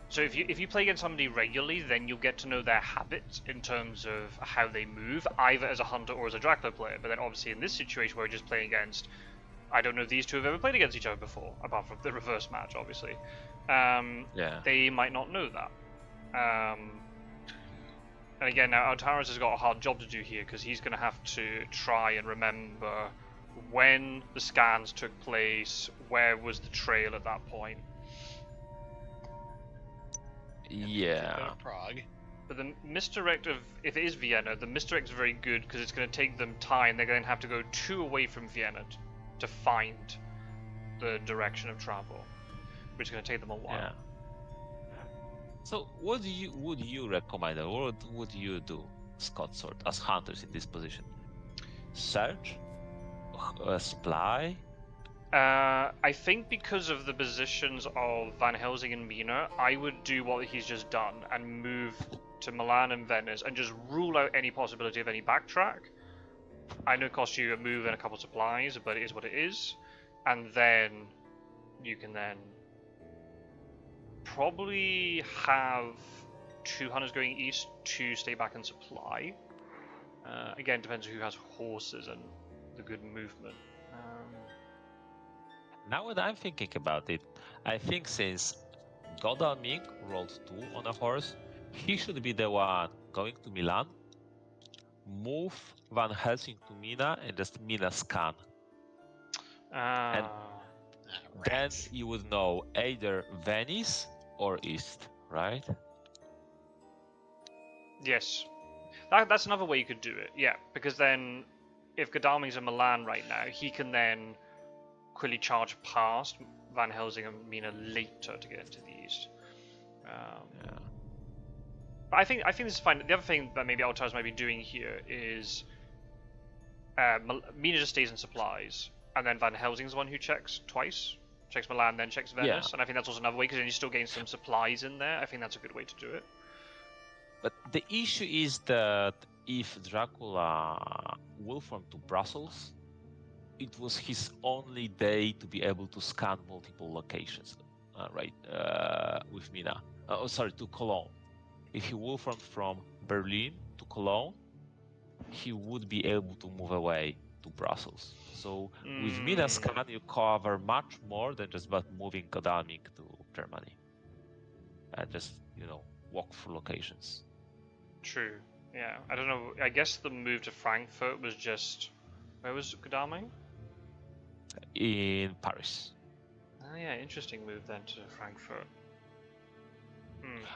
So if you play against somebody regularly, then you'll get to know their habits in terms of how they move, either as a hunter or as a Dracula player. But then obviously in this situation where we're just playing against, I don't know if these two have ever played against each other before, apart from the reverse match, obviously. They might not know that. And again, now Altaris has got a hard job to do here because he's going to have to try and remember when the scans took place, where was the trail at that point. Yeah. Go to Prague. But the misdirect of, if it is Vienna, the misdirect is very good because it's going to take them time. They're going to have to go 2 away from Vienna to find the direction of travel, which is going to take them a while. Yeah. So, what would you recommend, or what would you do, Scott Sword, as hunters in this position? Search, supply. I think because of the positions of Van Helsing and Mina, I would do what he's just done and move to Milan and Venice and just rule out any possibility of any backtrack. I know it costs you a move and a couple of supplies, but it is what it is. And then you can then probably have 2 hunters going east to stay back and supply. Again, depends who has horses and the good movement. Now that I'm thinking about it, I think since Godalming rolled 2 on a horse, he should be the one going to Milan, move Van Helsing to Mina, and just Mina scan. And then you would know either Venice or East, right? Yes. That's another way you could do it, yeah. Because then, if Godalming's in Milan right now, he can then quickly charge past Van Helsing and Mina later to get into the east. Yeah. But I think this is fine. The other thing that maybe Altaris might be doing here is Mina just stays in supplies, and then Van Helsing's the one who checks twice. Checks Milan, then checks Venice, Yeah. and I think that's also another way because then you still gain some supplies in there. I think that's a good way to do it. But the issue is that if Dracula will form to Brussels, it was his only day to be able to scan multiple locations, with Mina. To Cologne. If he wolframed from Berlin to Cologne, he would be able to move away to Brussels. So with Minascan, you cover much more than just about moving Godalming to Germany and just walk through locations. True. Yeah. I don't know. I guess the move to Frankfurt was just where was Godalming? In Paris. Oh yeah, interesting move then to Frankfurt.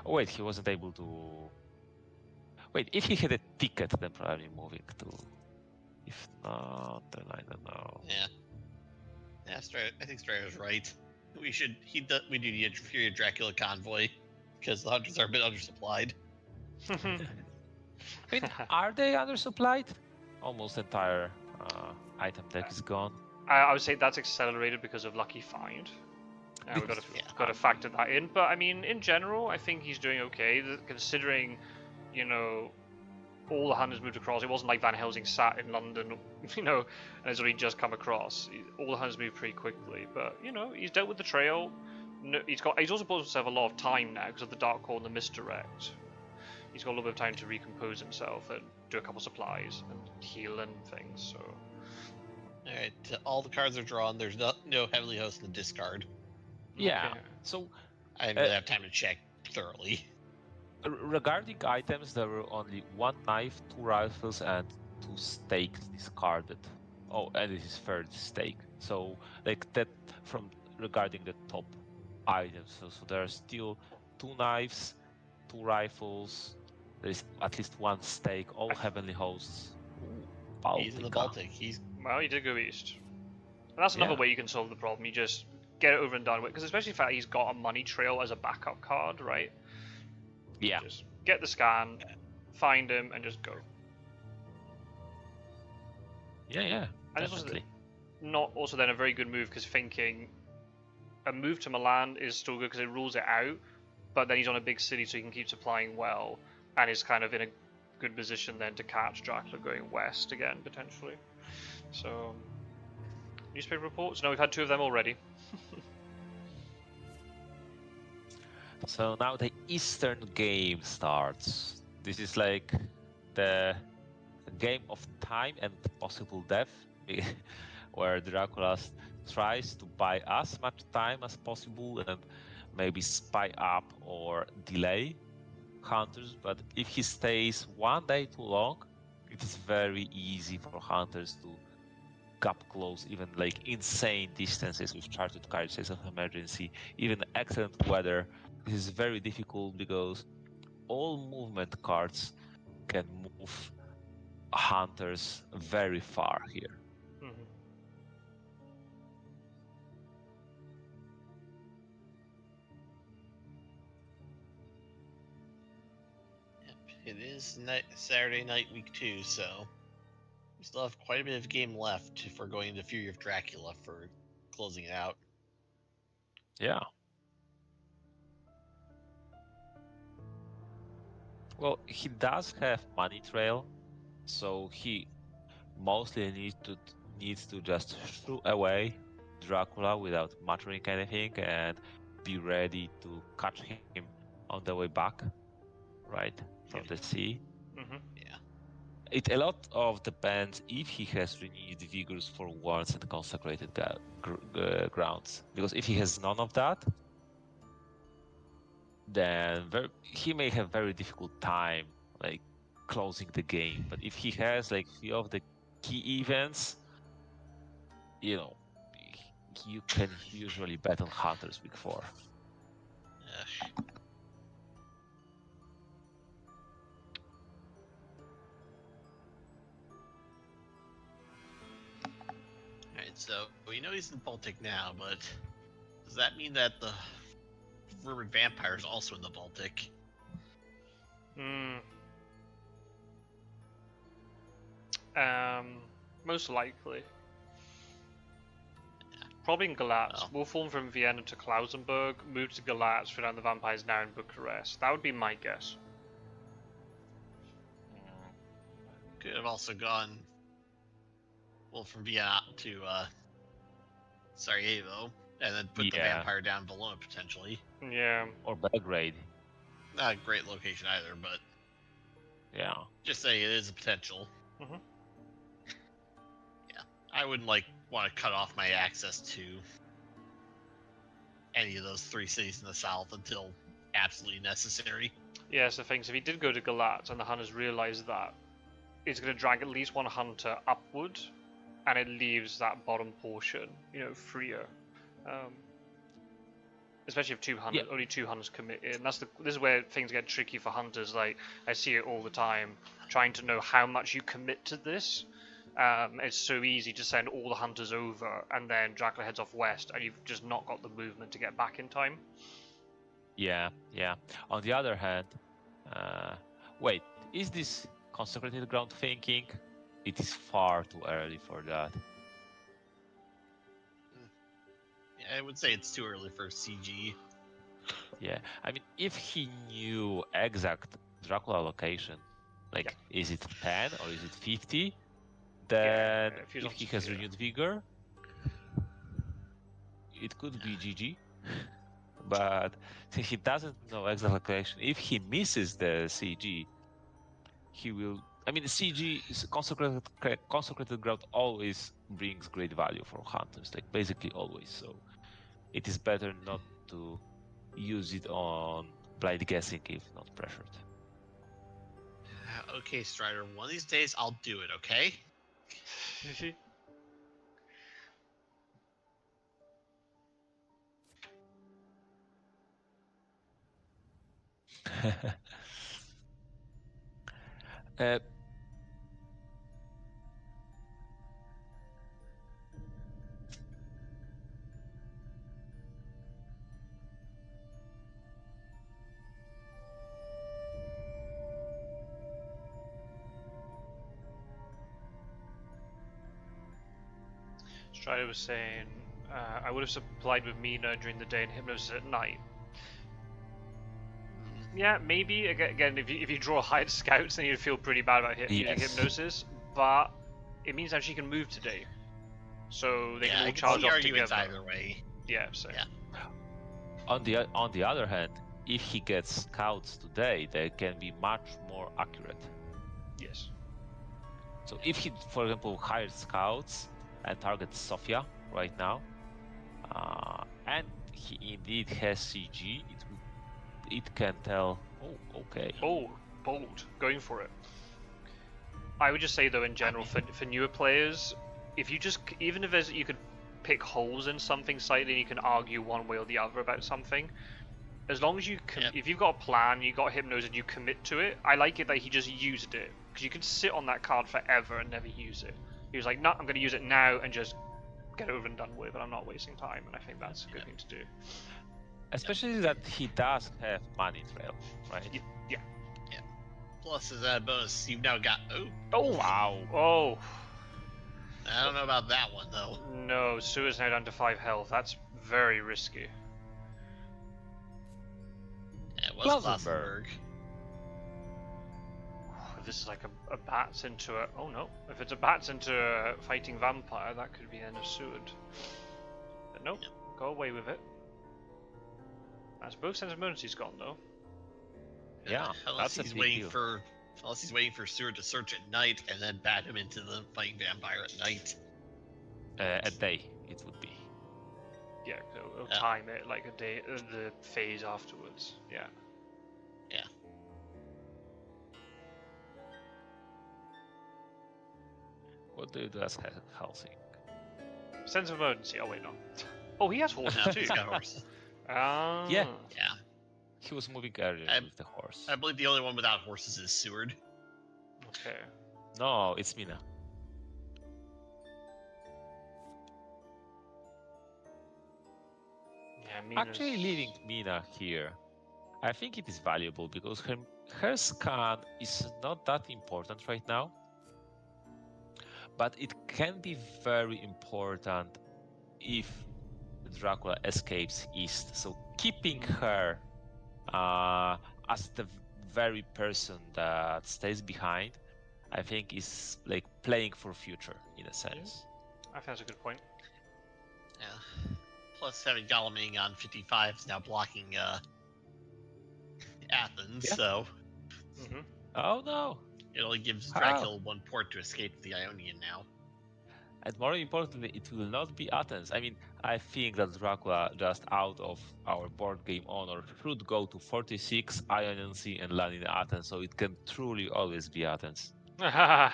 Oh, wait, he wasn't able to. Wait, if he had a ticket, then probably moving to. If not, then I don't know. Yeah. Yeah, I think Strader's right. We do need a Fury of Dracula convoy because the hunters are a bit undersupplied. I mean, are they undersupplied? Almost entire item deck is gone. I would say that's accelerated because of Lucky Find. We've got to factor that in. But I mean, in general, I think he's doing okay, considering, all the hunters moved across. It wasn't like Van Helsing sat in London, and has only just come across. All the hunters moved pretty quickly. But he's dealt with the trail. He's also bought himself a lot of time now because of the Dark Core and the Misdirect. He's got a little bit of time to recompose himself and do a couple supplies and heal and things. So. All right, all the cards are drawn. There's no Heavenly Host in the discard. Yeah. Okay. So I didn't really have time to check thoroughly. Regarding items, there were only 1 knife, 2 rifles, and 2 stakes discarded. Oh, and it is third stake. So like that from regarding the top items. So there are still 2 knives, 2 rifles. There is at least 1 stake. All Heavenly Hosts. Ooh, He's in the Baltic. Well, he did go east. And that's another way you can solve the problem. You just get it over and done with. Because especially the fact he's got a money trail as a backup card, right? Yeah. Just get the scan, find him, and just go. Yeah. And it's also then a very good move because thinking a move to Milan is still good because it rules it out, but then he's on a big city so he can keep supplying well and is kind of in a good position then to catch Dracula going west again potentially. So newspaper reports? No, we've had 2 of them already. So now the Eastern game starts. This is like the game of time and possible death, where Dracula tries to buy as much time as possible and maybe spy up or delay hunters. But if he stays 1 day too long, it is very easy for hunters to gap close even like insane distances with chartered carriages of emergency, even excellent weather. This is very difficult because all movement cards can move hunters very far here. Mm-hmm. Yep, it is Saturday night, week 2, so we still have quite a bit of game left for going into Fury of Dracula for closing it out. Yeah. Well, he does have money trail, so he mostly needs to just shoo away Dracula without muttering anything and be ready to catch him on the way back, right, from the sea. Mm-hmm. Yeah. It a lot of depends if he has renewed vigors for wards and consecrated grounds. Because if he has none of that, then he may have very difficult time like closing the game. But if he has like few of the key events, you can usually bet on Hunters week 4. Alright, so we know he's in the Baltic now, but does that mean that the rumored vampire is also in the Baltic? Most likely. Probably in Galatz. Well. We'll form from Vienna to Klausenburg, move to Galatz, throw down the vampires now in Bucharest. That would be my guess. Could have also gone from Vienna to Sarajevo, and then put the vampire down in Bologna potentially. Yeah. Or Belgrade. Not a great location either, but yeah, just say it is a potential. Mm-hmm. Yeah. I wouldn't like want to cut off my access to any of those 3 cities in the south until absolutely necessary. Yeah, so things, if he did go to Galat and the hunters realise that, it's going to drag at least one hunter upward, and it leaves that bottom portion, freer. Especially if only 2 hunters commit in. This is where things get tricky for hunters. Like, I see it all the time, trying to know how much you commit to this. It's so easy to send all the hunters over, and then Dracula heads off west, and you've just not got the movement to get back in time. Yeah. On the other hand, wait, is this consecrated ground thinking? It is far too early for that. Yeah, I would say it's too early for CG. Yeah, I mean, if he knew exact Dracula location, like, is it 10 or is it 50? Then if he has renewed vigor, it could be GG. But since he doesn't know exact location, if he misses the CG, he will. I mean, CG is consecrated ground always brings great value for hunters, like basically always. So it is better not to use it on blind guessing if not pressured. Okay, Strider. One of these days, I'll do it. Okay. Strider was saying, I would have supplied with Mina during the day and Hypnosis at night. Yeah, maybe. Again, if you draw hired scouts, then you'd feel pretty bad about using Hypnosis. But it means that she can move today, so they can all charge off together. Either way. Yeah. So. Yeah. On the other hand, if he gets scouts today, they can be much more accurate. Yes. So if he, for example, hires scouts and targets Sofia right now, and he indeed has CG, it can tell. Oh, okay. Oh, bold, going for it. I would just say though, in general, for newer players, if you just, even if you could pick holes in something slightly, and you can argue one way or the other about something. As long as you can, if you've got a plan, you got Hypnosis, and you commit to it. I like it that he just used it, because you can sit on that card forever and never use it. He was like, "No, I'm going to use it now and just get over and done with, and I'm not wasting time." And I think that's a good thing to do. Especially that he does have money trail, right? Yeah. Plus, as a bonus, you've now got. Oh wow. Oh. I don't know about that one though. No, Sue's now down to 5 health. That's very risky. Yeah, it was Glassenberg. If this is like a bats into a... Oh no. If it's a bats into a fighting vampire, that could be the end of Seward. But nope. Yep. Go away with it. That's both sense of emergency's gone though. Yeah, unless he's waiting for Seward to search at night and then bat him into the fighting vampire at night. At day, it would be. Yeah, it'll time it like a day, the phase afterwards. Yeah. Yeah. What do you do as Helsing? Sense of emergency. Oh wait, no. Oh, he has horses too. He's got horses. Yeah. Yeah. He was moving earlier with the horse. I believe the only one without horses is Seward. Okay. No, it's Mina. Yeah, Mina's... Actually, leaving Mina here, I think it is valuable because her scan is not that important right now. But it can be very important if Dracula escapes east. So keeping her as the very person that stays behind, I think is like playing for future in a sense. I think that's a good point. Yeah. Plus, having Galaming on 55 is now blocking Athens, so. Mm-hmm. Oh no! It only gives Dracula one port to escape the Ionian now. And more importantly, it will not be Athens. I mean, I think that Dracula, just out of our board game honor, should go to 46, Ionian Sea, and land in Athens, so it can truly always be Athens. I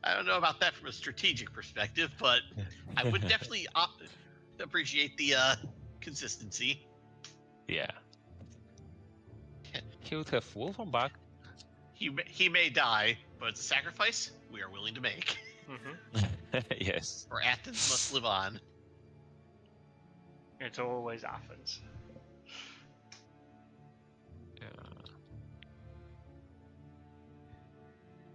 don't know about that from a strategic perspective, but I would definitely appreciate the consistency. Yeah. He would have Wolf on back. He may die, but it's a sacrifice we are willing to make. Yes. Or Athens must live on. It's always Athens. Yeah.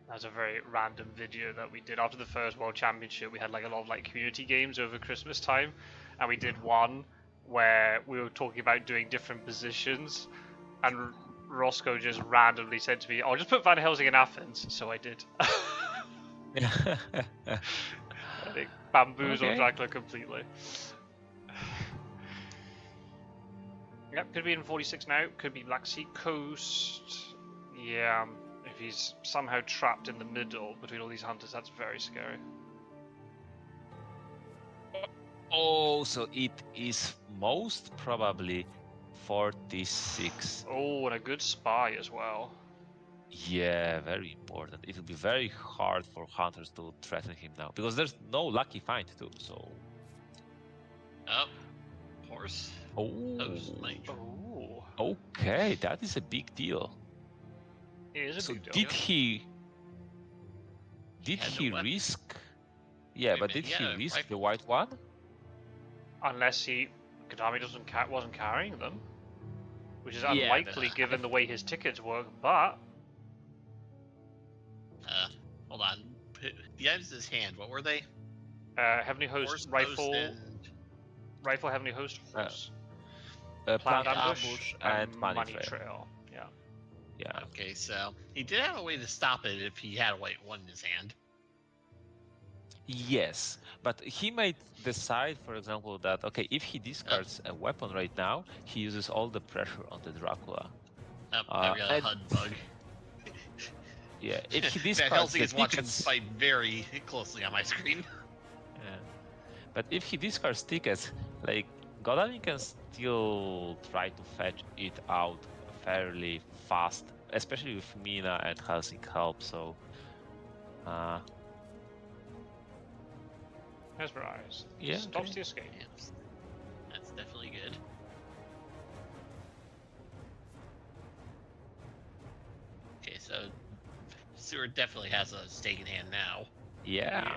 That was a very random video that we did after the first World Championship. We had like a lot of like community games over Christmas time, and we did one where we were talking about doing different positions, and Roscoe just randomly said to me, "I'll just put Van Helsing in Athens," so I did. I think bamboozled Okay. Dracula completely. Yep, could be in 46 now. Could be Black Sea Coast. Yeah, if he's somehow trapped in the middle between all these hunters, that's very scary. Oh, so it is most probably 46. Oh, and a good spy as well. Yeah, very important. It will be very hard for hunters to threaten him now, because there's no lucky find too, so... Oh, horse. Oh, Mate. Oh, okay, that is a big deal. it is a So big deal. did he had no weapon. risk? Yeah, Wait a but minute, did he yeah, risk rifle. the white one? Unless Kadami wasn't carrying them, which is Yeah, but unlikely given the way his tickets work. But Hold on. The items in his hand, what were they? Heavenly Host Horse, rifle, post, rifle, Heavenly Host, horse, Plant ambush, ambush and money trail. trail. Yeah. Yeah. Okay, so he did have a way to stop it if he had a white one in his hand. Yes, but he might decide, for example, that okay, if he discards a weapon right now, he uses all the pressure on the Dracula. Oh, I've got a and- HUD bug. Yeah, if he Van discards Helsing the is watching tickets, this fight very closely on my screen. yeah. But if he discards tickets, like Godalin can still try to fetch it out fairly fast, especially with Mina and Helsing help. So, Mesmerized. Yeah, Stops okay. the escape. Yes. That's definitely good. Okay, so Seward definitely has a stake in hand now. yeah.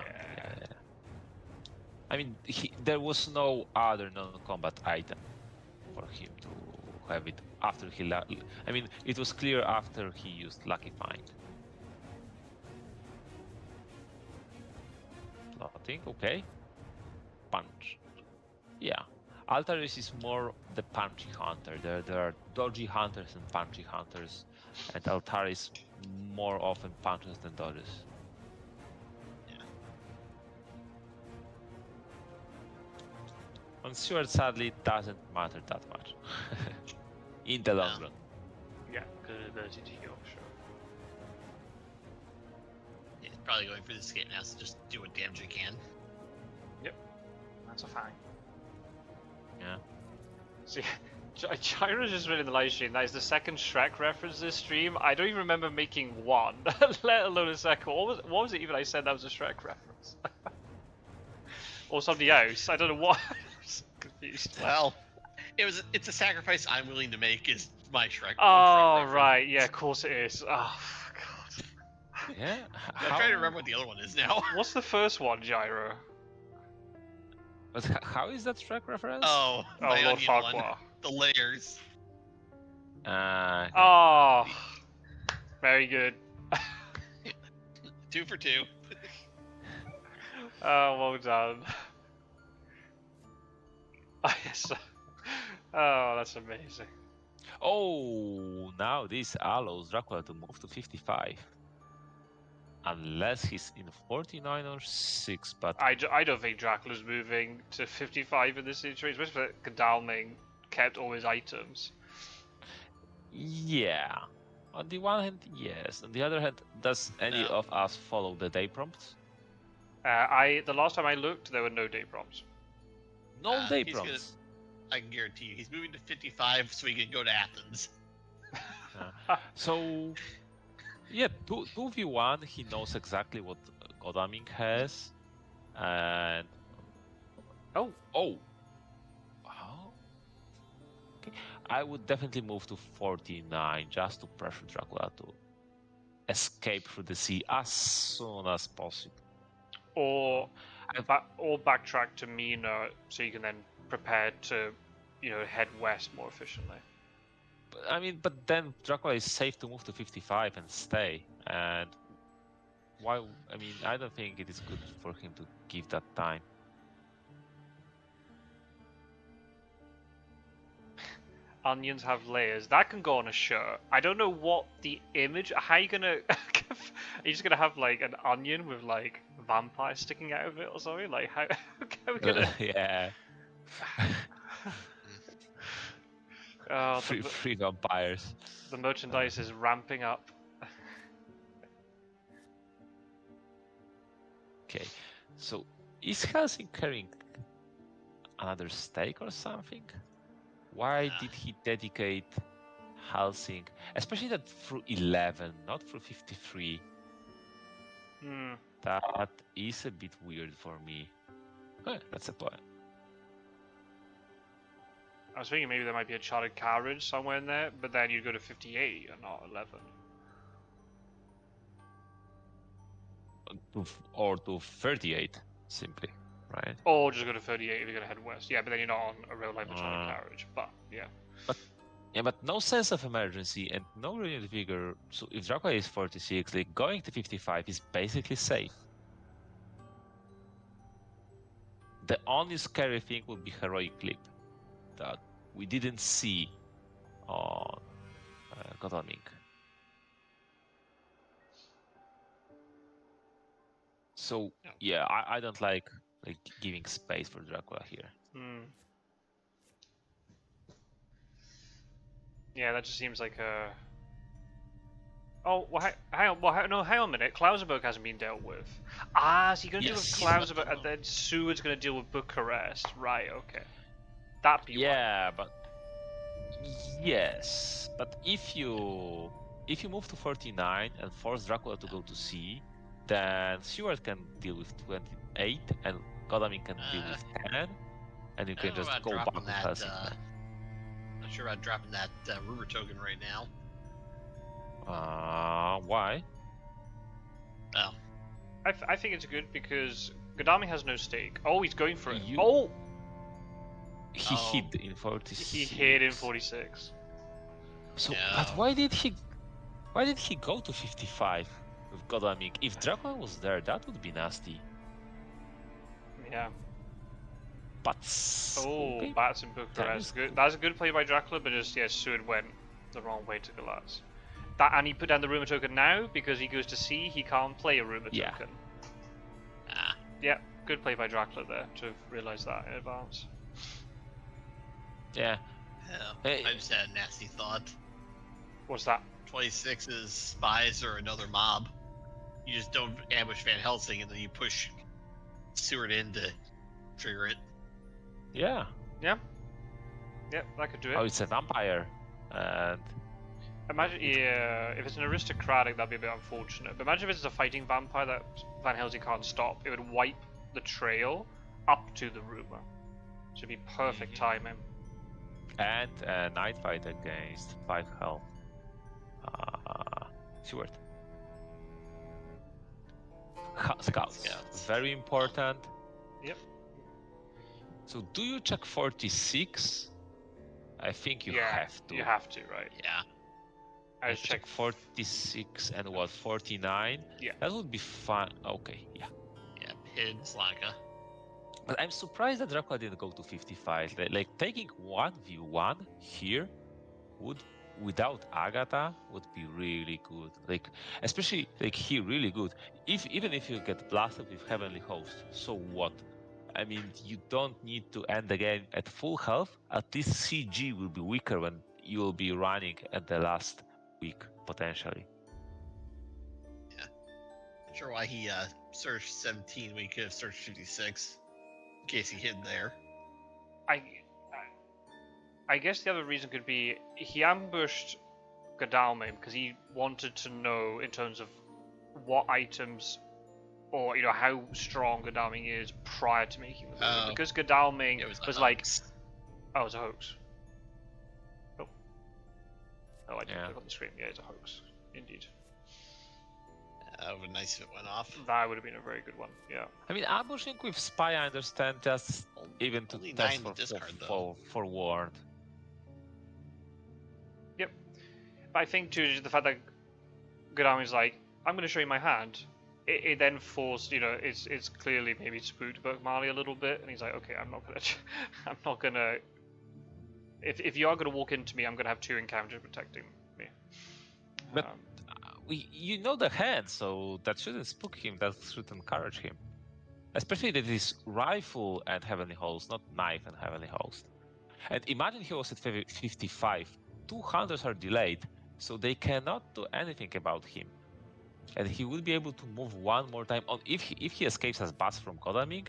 I mean, there was no other non-combat item for him to have it after he. I mean, it was clear after he used Lucky Find. Nothing. Okay. Punch. Yeah. Altaris is more the punchy hunter. There are dodgy hunters and punchy hunters, and Altaris more often punches than dodges. On Stewart, sadly, doesn't matter that much in the long run. Yeah, good ability to heal, sure. He's probably going for the escape now, so just do what damage you can. That's a fine. Yeah. See, Gyro's just written in the live stream, that is the second Shrek reference this stream. I don't even remember making one, let alone a second. What was it even I said that was a Shrek reference? Or something else, I don't know what. I'm so confused. Well, it's a sacrifice I'm willing to make is my Shrek. Oh, Shrek right, yeah, of course it is. Oh, God. Yeah. I'm trying to remember what the other one is now. What's the first one, Gyro? But how is that Shrek reference? Oh, Oh, my Lord onion one. Farquhar. The layers. Okay. Oh, very good. 2 for 2. Oh, well done. Oh, yes. Oh, that's amazing. Oh, now this allows Dracula to move to 55. Unless he's in 49 or 6, but... I don't think Dracula's moving to 55 in this situation, especially that Godalming kept all his items. Yeah. On the one hand, yes. On the other hand, does any No. of us follow the day prompts? The last time I looked, there were no day prompts. No day he's gonna- prompts. I can guarantee you, he's moving to 55 so he can go to Athens. So, yeah, 2v1, he knows exactly what Godaming has. And. Oh. Oh! Okay. I would definitely move to 49 just to pressure Dracula to escape through the sea as soon as possible. Or backtrack to Mina so you can then prepare to, head west more efficiently. But then Dracula is safe to move to 55 and stay. And why? I don't think it is good for him to give that time. Onions have layers. That can go on a shirt. I don't know what the image. How are you gonna? Are you just gonna have like an onion with like vampires sticking out of it or something? Like how are we gonna? Yeah. Oh, Free vampires. the merchandise is ramping up. Okay, so is Helsing carrying another stake or something? Why did he dedicate Helsing, especially that through 11, not through 53? That is a bit weird for me. That's a point. I was thinking maybe there might be a chartered carriage somewhere in there, but then you'd go to 58 and not 11. Or to 38, simply, right? Or just go to 38 if you're gonna head west. Yeah, but then you're not on a real life chartered carriage. But yeah. But no sense of emergency and no renewed vigor. So if Dracula is 46, like going to 55 is basically safe. The only scary thing would be heroic clip that we didn't see on Godaming. So yeah, I don't like giving space for Dracula here. Yeah, that just seems like a. Oh, well, hang on. Well, hang on a minute. Klausenberg hasn't been dealt with. So you're gonna deal with Klausenberg, and then Seward's gonna deal with Bucharest. Right? Okay. That'd be but yes, but if you move to 49 and force Dracula to go to sea, then Seward can deal with 28 and Godaming can deal with 10, and you can just go back to Helsing. Not sure about dropping that rumor token right now. Why? Oh. I think it's good because Godaming has no stake. Oh, he's going for it. He hid in 46. He hid in 46. So, but why did he go to 55 with Godaming? If Dracula was there, that would be nasty. Yeah. But okay. Bats in Bucharest. That's a good play by Dracula, but just Seward went the wrong way to Galatz. And he put down the rumor token now because he goes to sea. He can't play a rumor token. Yeah, good play by Dracula there to have realised that in advance. Yeah. I just had a nasty thought. What's that? 26's spies or another mob. You just don't ambush Van Helsing and then you push Seward in to trigger it. Yeah. Yeah, that could do it. Oh, it's a vampire. And imagine, if it's an aristocratic, that'd be a bit unfortunate. But imagine if it's a fighting vampire that Van Helsing can't stop. It would wipe the trail up to the rumor. So it'd be perfect timing. And a night fight against 5 health. Seward. Scouts. Very important. Yep. So do you check 46? I think you have to. You have to, right? Yeah. I just check 46 and what, 49? Yeah. That would be fun. Okay, yeah. Yeah, hid Slanka. But I'm surprised that Dracula didn't go to 55. Like taking 1v1 here would, without Agatha, would be really good. Like, especially like here, really good. Even if you get blasted with Heavenly Host, so what? I mean, you don't need to end the game at full health. At least CG will be weaker when you will be running at the last week. potentially. Not sure why he searched 17 when he could have searched 56, in case he hid there. I guess the other reason could be he ambushed Godalming because he wanted to know in terms of what items or how strong Godalming is prior to making the move. Because Godalming was like, oh, it's a hoax. Oh, I didn't look on the screen. Yeah, it's a hoax, indeed. That would have been nice if it went off. That would have been a very good one. Yeah. I mean, ambushing with spy, I understand, just even to test for ward. Yep. But I think too, the fact that Godalming's like, I'm going to show you my hand. It then forced, it's clearly maybe spooked burcmali a little bit, and he's like, okay, I'm not gonna. If you are gonna walk into me, I'm gonna have 2 encounters protecting me. But you know the hand, so that shouldn't spook him. That should encourage him, especially that it is rifle and heavenly host, not knife and heavenly host. And imagine he was at 55. 2 hunters are delayed, so they cannot do anything about him. And he will be able to move one more time on if he escapes as Bats from Godalming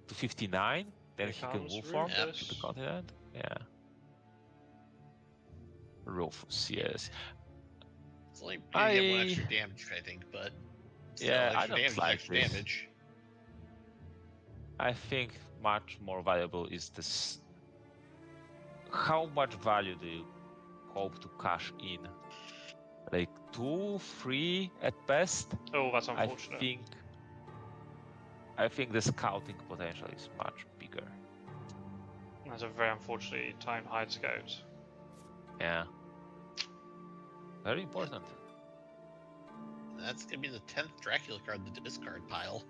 to 59, then he can move form to the continent. Yeah. Rufus, yes. It's only gonna get 1 extra damage, I think, but still, I don't like this. Damage. I think much more valuable is this. How much value do you hope to cash in? Like 2, 3 at best. Oh, that's unfortunate. I think the scouting potential is much bigger. That's a very unfortunately timed hide scout. Yeah. Very important. That's gonna be the 10th Dracula card in the discard pile.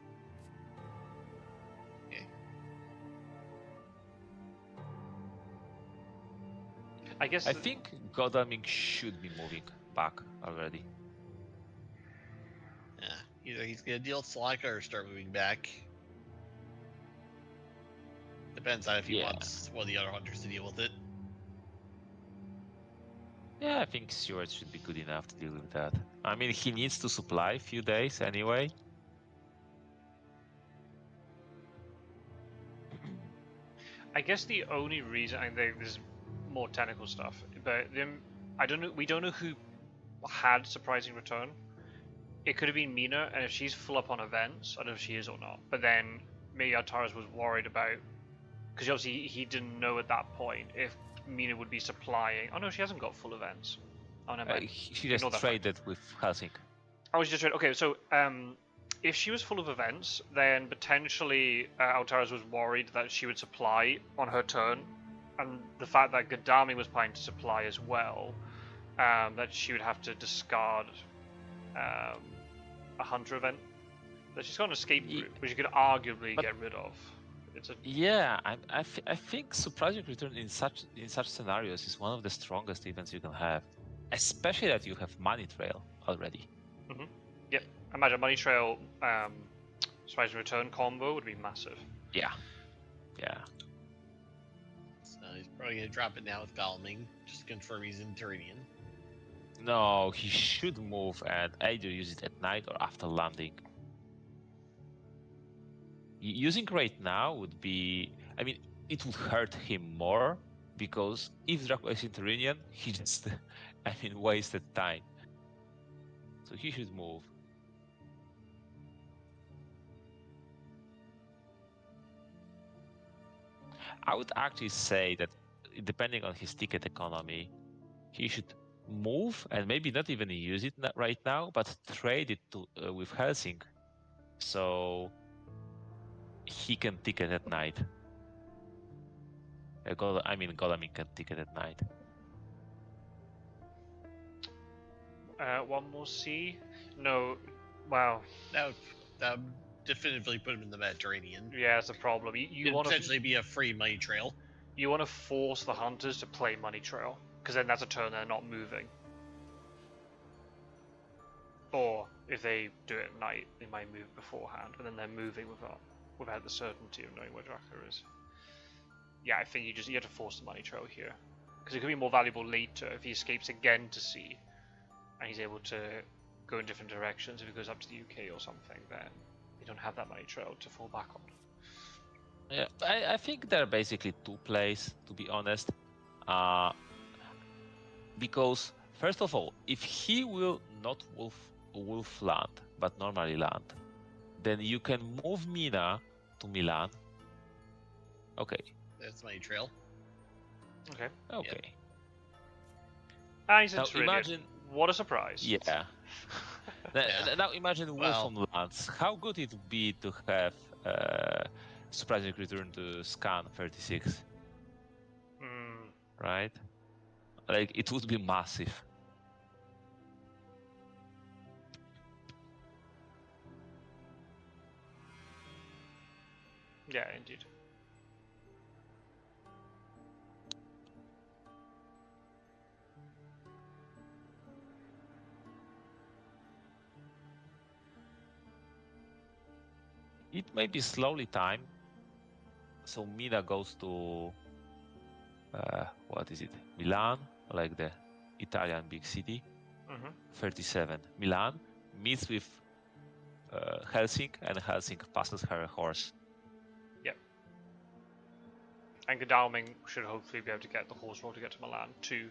Okay. I think Godalming should be moving back already. Yeah, either he's gonna deal with Slanka or start moving back. Depends on if he wants one of the other hunters to deal with it. Yeah, I think Stewart should be good enough to deal with that. I mean, he needs to supply a few days anyway. I guess the only reason, I think there's more technical stuff, but we don't know who had surprising return. It could have been Mina, and if she's full up on events, I don't know if she is or not. But then maybe Altaris was worried about, because obviously he didn't know at that point if Mina would be supplying. Oh no, she hasn't got full events. Oh no, she just traded with Helsing. Oh, she just traded. Okay, so if she was full of events, then potentially Altaris was worried that she would supply on her turn, and the fact that Godalming was planning to supply as well, that she would have to discard a hunter event. That she's got an escape route, which you could arguably get rid of. I think surprising return in such scenarios is one of the strongest events you can have, especially that you have money trail already. Mm-hmm. Yep, imagine money trail surprising return combo would be massive. Yeah. So he's probably gonna drop it now with Godalming, just to confirm he's in Turanian. No, he should move and either use it at night or after landing. Using right now would be, I mean, it would hurt him more because if Dracula is in Turanian, he just, wasted time. So he should move. I would actually say that depending on his ticket economy, he should move and maybe not even use it right now, but trade it with Helsing. So he can ticket at night. Godalming can ticket at night. One more C? No. Wow. That would definitively put him in the Mediterranean. Yeah, that's the problem. You want to potentially be a free money trail. You want to force the hunters to play money trail, because then that's a turn they're not moving. Or if they do it at night, they might move beforehand, and then they're moving without the certainty of knowing where Dracula is. Yeah, I think you have to force the money trail here, because it could be more valuable later if he escapes again to sea. and he's able to go in different directions. If he goes up to the UK or something, then you don't have that money trail to fall back on. Yeah, I think there are basically two plays, to be honest. Because first of all, if he will not wolf land, but normally land, then you can move Mina to Milan. Okay. That's money trail. Okay. Okay. Yep. And he's in Now Cerulean. imagine. What a surprise. Yeah. Now imagine wolf on lands. How good it would be to have surprising return to scan 36, right? Like it would be massive. Yeah, indeed. It may be slowly timed. So Mina goes to what is it? Milan, like the Italian big city. 37. Milan meets with Helsinki, and Helsinki passes her horse. Yep. And Godalming should hopefully be able to get the horse roll to get to Milan too.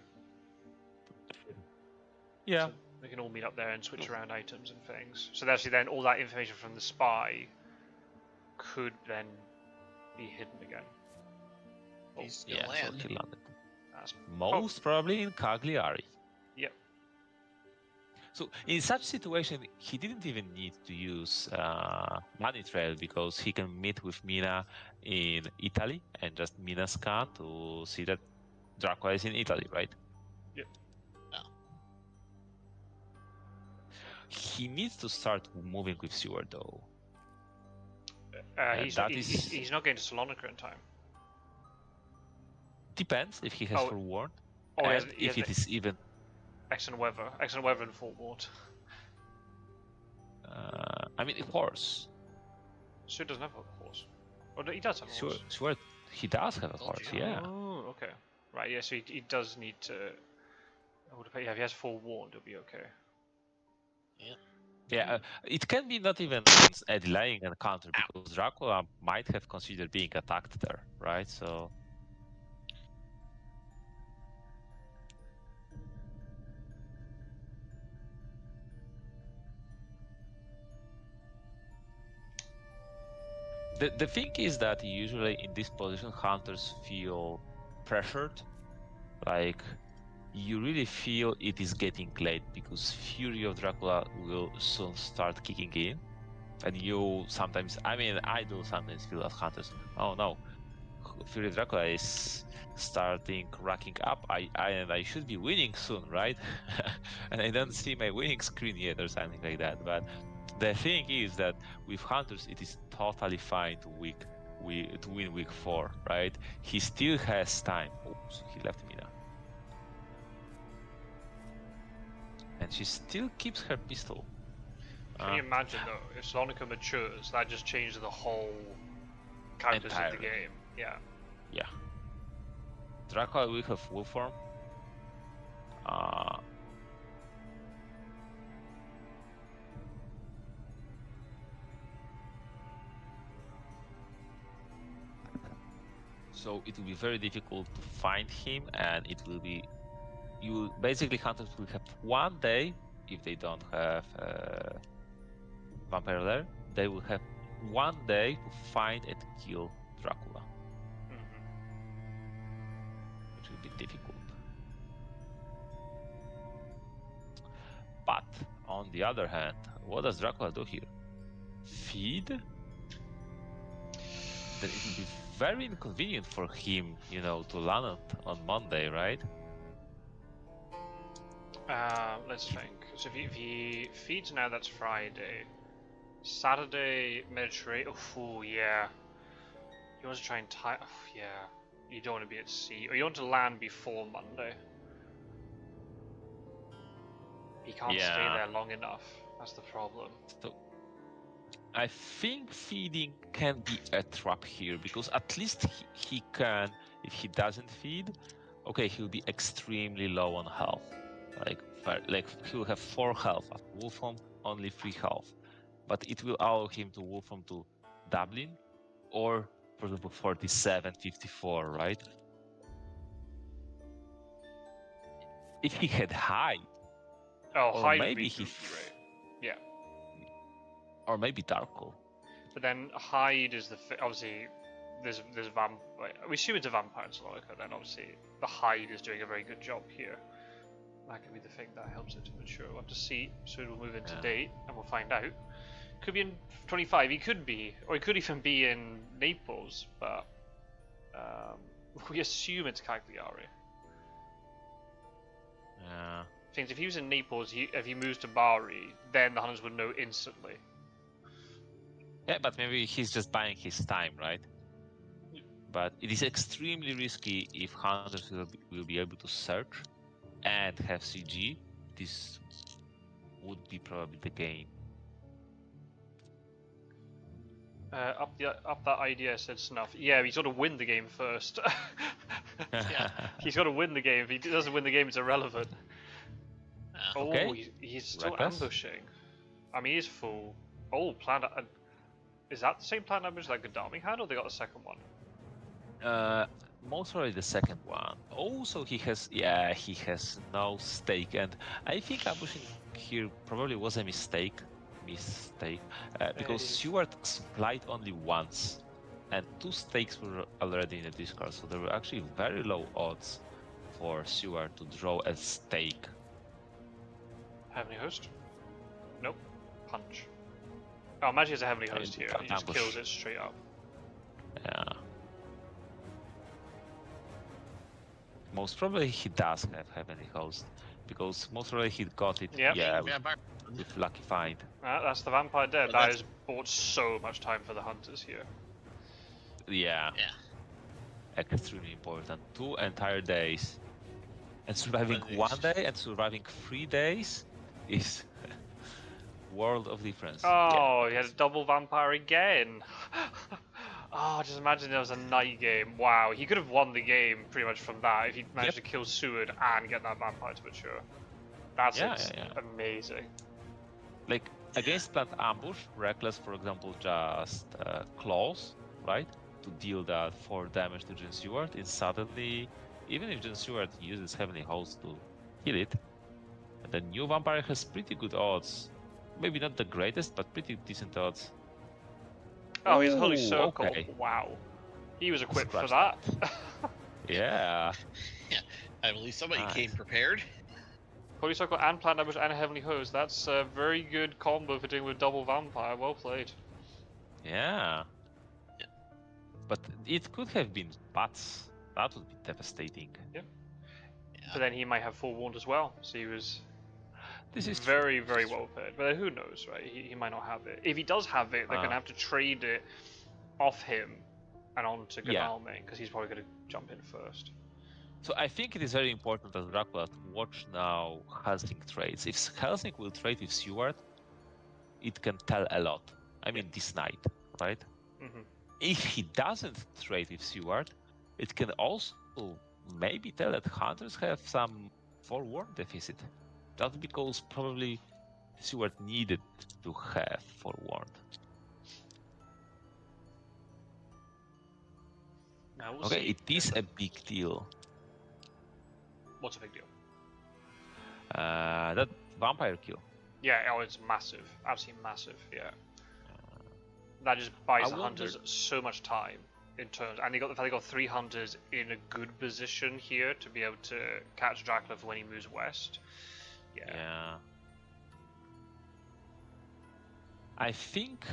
Yeah. So we can all meet up there and switch around items and things. So actually then all that information from the spy could then be hidden again. He's still Yeah, so land. he landed. That's Most probably in Cagliari. Yep. So in such situation, he didn't even need to use money trail because he can meet with Mina in Italy and just Mina scan to see that Dracula is in Italy, right? Yep. Oh. He needs to start moving with Seward though. He's not getting to Salonika in time. Depends if he has forewarned. Oh, and if it is even. Excellent weather and forewarned. I mean, horse. Seward doesn't have a horse. Oh, no, he does have a horse. Seward, he does have a horse, yeah. Oh, okay. Right, yeah, so he does need to. Yeah, if he has forewarned, it'll be okay. Yeah. Yeah, it can be not even a delaying encounter because Dracula might have considered being attacked there, right? So. The thing is that usually in this position, hunters feel pressured, like you really feel it is getting late because Fury of Dracula will soon start kicking in, and you sometimes, I mean, I do sometimes feel as hunters, oh no, Fury of Dracula is starting racking up, I should be winning soon, right? And I don't see my winning screen yet or something like that, but the thing is that with hunters it is totally fine to win week 4, right? He still has time. Oops, he left me now. And she still keeps her pistol. Can you imagine though, if Salonika matures, that just changes the whole characters of the game. Yeah. Yeah. Dracula will have wolf form. So it will be very difficult to find him, and it will be basically hunters will have 1 day if they don't have vampire lair. They will have 1 day to find and kill Dracula, which will be difficult. But on the other hand, what does Dracula do here? Feed? Then it will be very inconvenient for him, to land on Monday, right? Let's think. So if he feeds now, that's Friday. Saturday, Mediterranean. Oh, yeah. You want to try and tie. Oh, yeah. You don't want to be at sea. Or you want to land before Monday. He can't stay there long enough. That's the problem. So I think feeding can be a trap here because at least he can, if he doesn't feed, okay, he'll be extremely low on health, like like he will have 4 health. At Wolfholm, only 3 health, but it will allow him to Wolfholm to Dublin, or for example 47, 54, right? If he had hide, Oh, or hide would maybe be he, great. Yeah. or maybe Darko. But then hide is the obviously there's vampire. We assume it's a vampire in Salonica. Then obviously the hide is doing a very good job here. That could be the thing that helps it to mature. We'll have to see. Soon we'll move into date and we'll find out. Could be in 25. He could be, or he could even be in Naples. But we assume it's Cagliari. Yeah. Things if he was in Naples, if he moves to Bari, then the Hunters would know instantly. Yeah, but maybe he's just buying his time, right? But it is extremely risky if Hunters will be able to search and have CG. This would be probably the game. Up that idea, said Snuff. Yeah, he's got to win the game first. Yeah, he's got to win the game. If he doesn't win the game, it's irrelevant. Okay. Oh, he's still Reckless. ambushing. I mean, he's full. Oh, planned. Is that the same planned ambush that Godalming had, or they got a second one? Most probably the second one. Also, he has no stake, and I think ambushing here probably was a mistake. Because Seward supplied only once, and 2 stakes were already in the discard, so there were actually very low odds for Seward to draw a stake. Heavenly Host? Nope. Punch. Oh, imagine he has a Heavenly Host here. He just ambush. kills it straight up. Yeah. Most probably he does have Heavenly Host, because most probably he got it. Yep. Yeah, with Lucky Find. That's the Vampire Dead. Well, That has bought so much time for the Hunters here. Yeah. Extremely important. 2 entire days. And surviving 1 day and surviving 3 days is world of difference. Oh, he had a double vampire again. Oh, just imagine there was a night game. Wow, he could have won the game pretty much from that if he managed to kill Seward and get that vampire to mature. That's amazing. Like, against planned ambush, Reckless, for example, just claws, right? To deal that 4 damage to Jen Seward. And suddenly, even if Jen Seward uses Heavenly Host to kill it, the new vampire has pretty good odds. Maybe not the greatest, but pretty decent odds. Oh, he's a Holy Circle. Okay. Wow. He was equipped for Scratch that. Yeah. I believe somebody came prepared. Holy Circle and Planned Ambush and a Heavenly Host. That's a very good combo for dealing with double vampire. Well played. Yeah. But it could have been Bats. That would be devastating. But then he might have forewarned as well. So he was This is very, very well paired. But who knows, right? He might not have it. If he does have it, they're going to have to trade it off him and on to Godalming, because he's probably going to jump in first. So I think it is very important as Dracula to watch now Helsing trades. If Helsing will trade with Seward, it can tell a lot. I mean, this night, right? Mm-hmm. If he doesn't trade with Seward, it can also maybe tell that Hunters have some forewarn deficit. That's because probably Seward needed to have forewarned. Now we'll Okay, see. it is a big deal. What's a big deal? That vampire kill. Yeah, oh, it's massive. Absolutely massive, yeah. That just buys the Hunters so much time in terms, and they got 3 Hunters in a good position here to be able to catch Dracula for when he moves west. Yeah. I think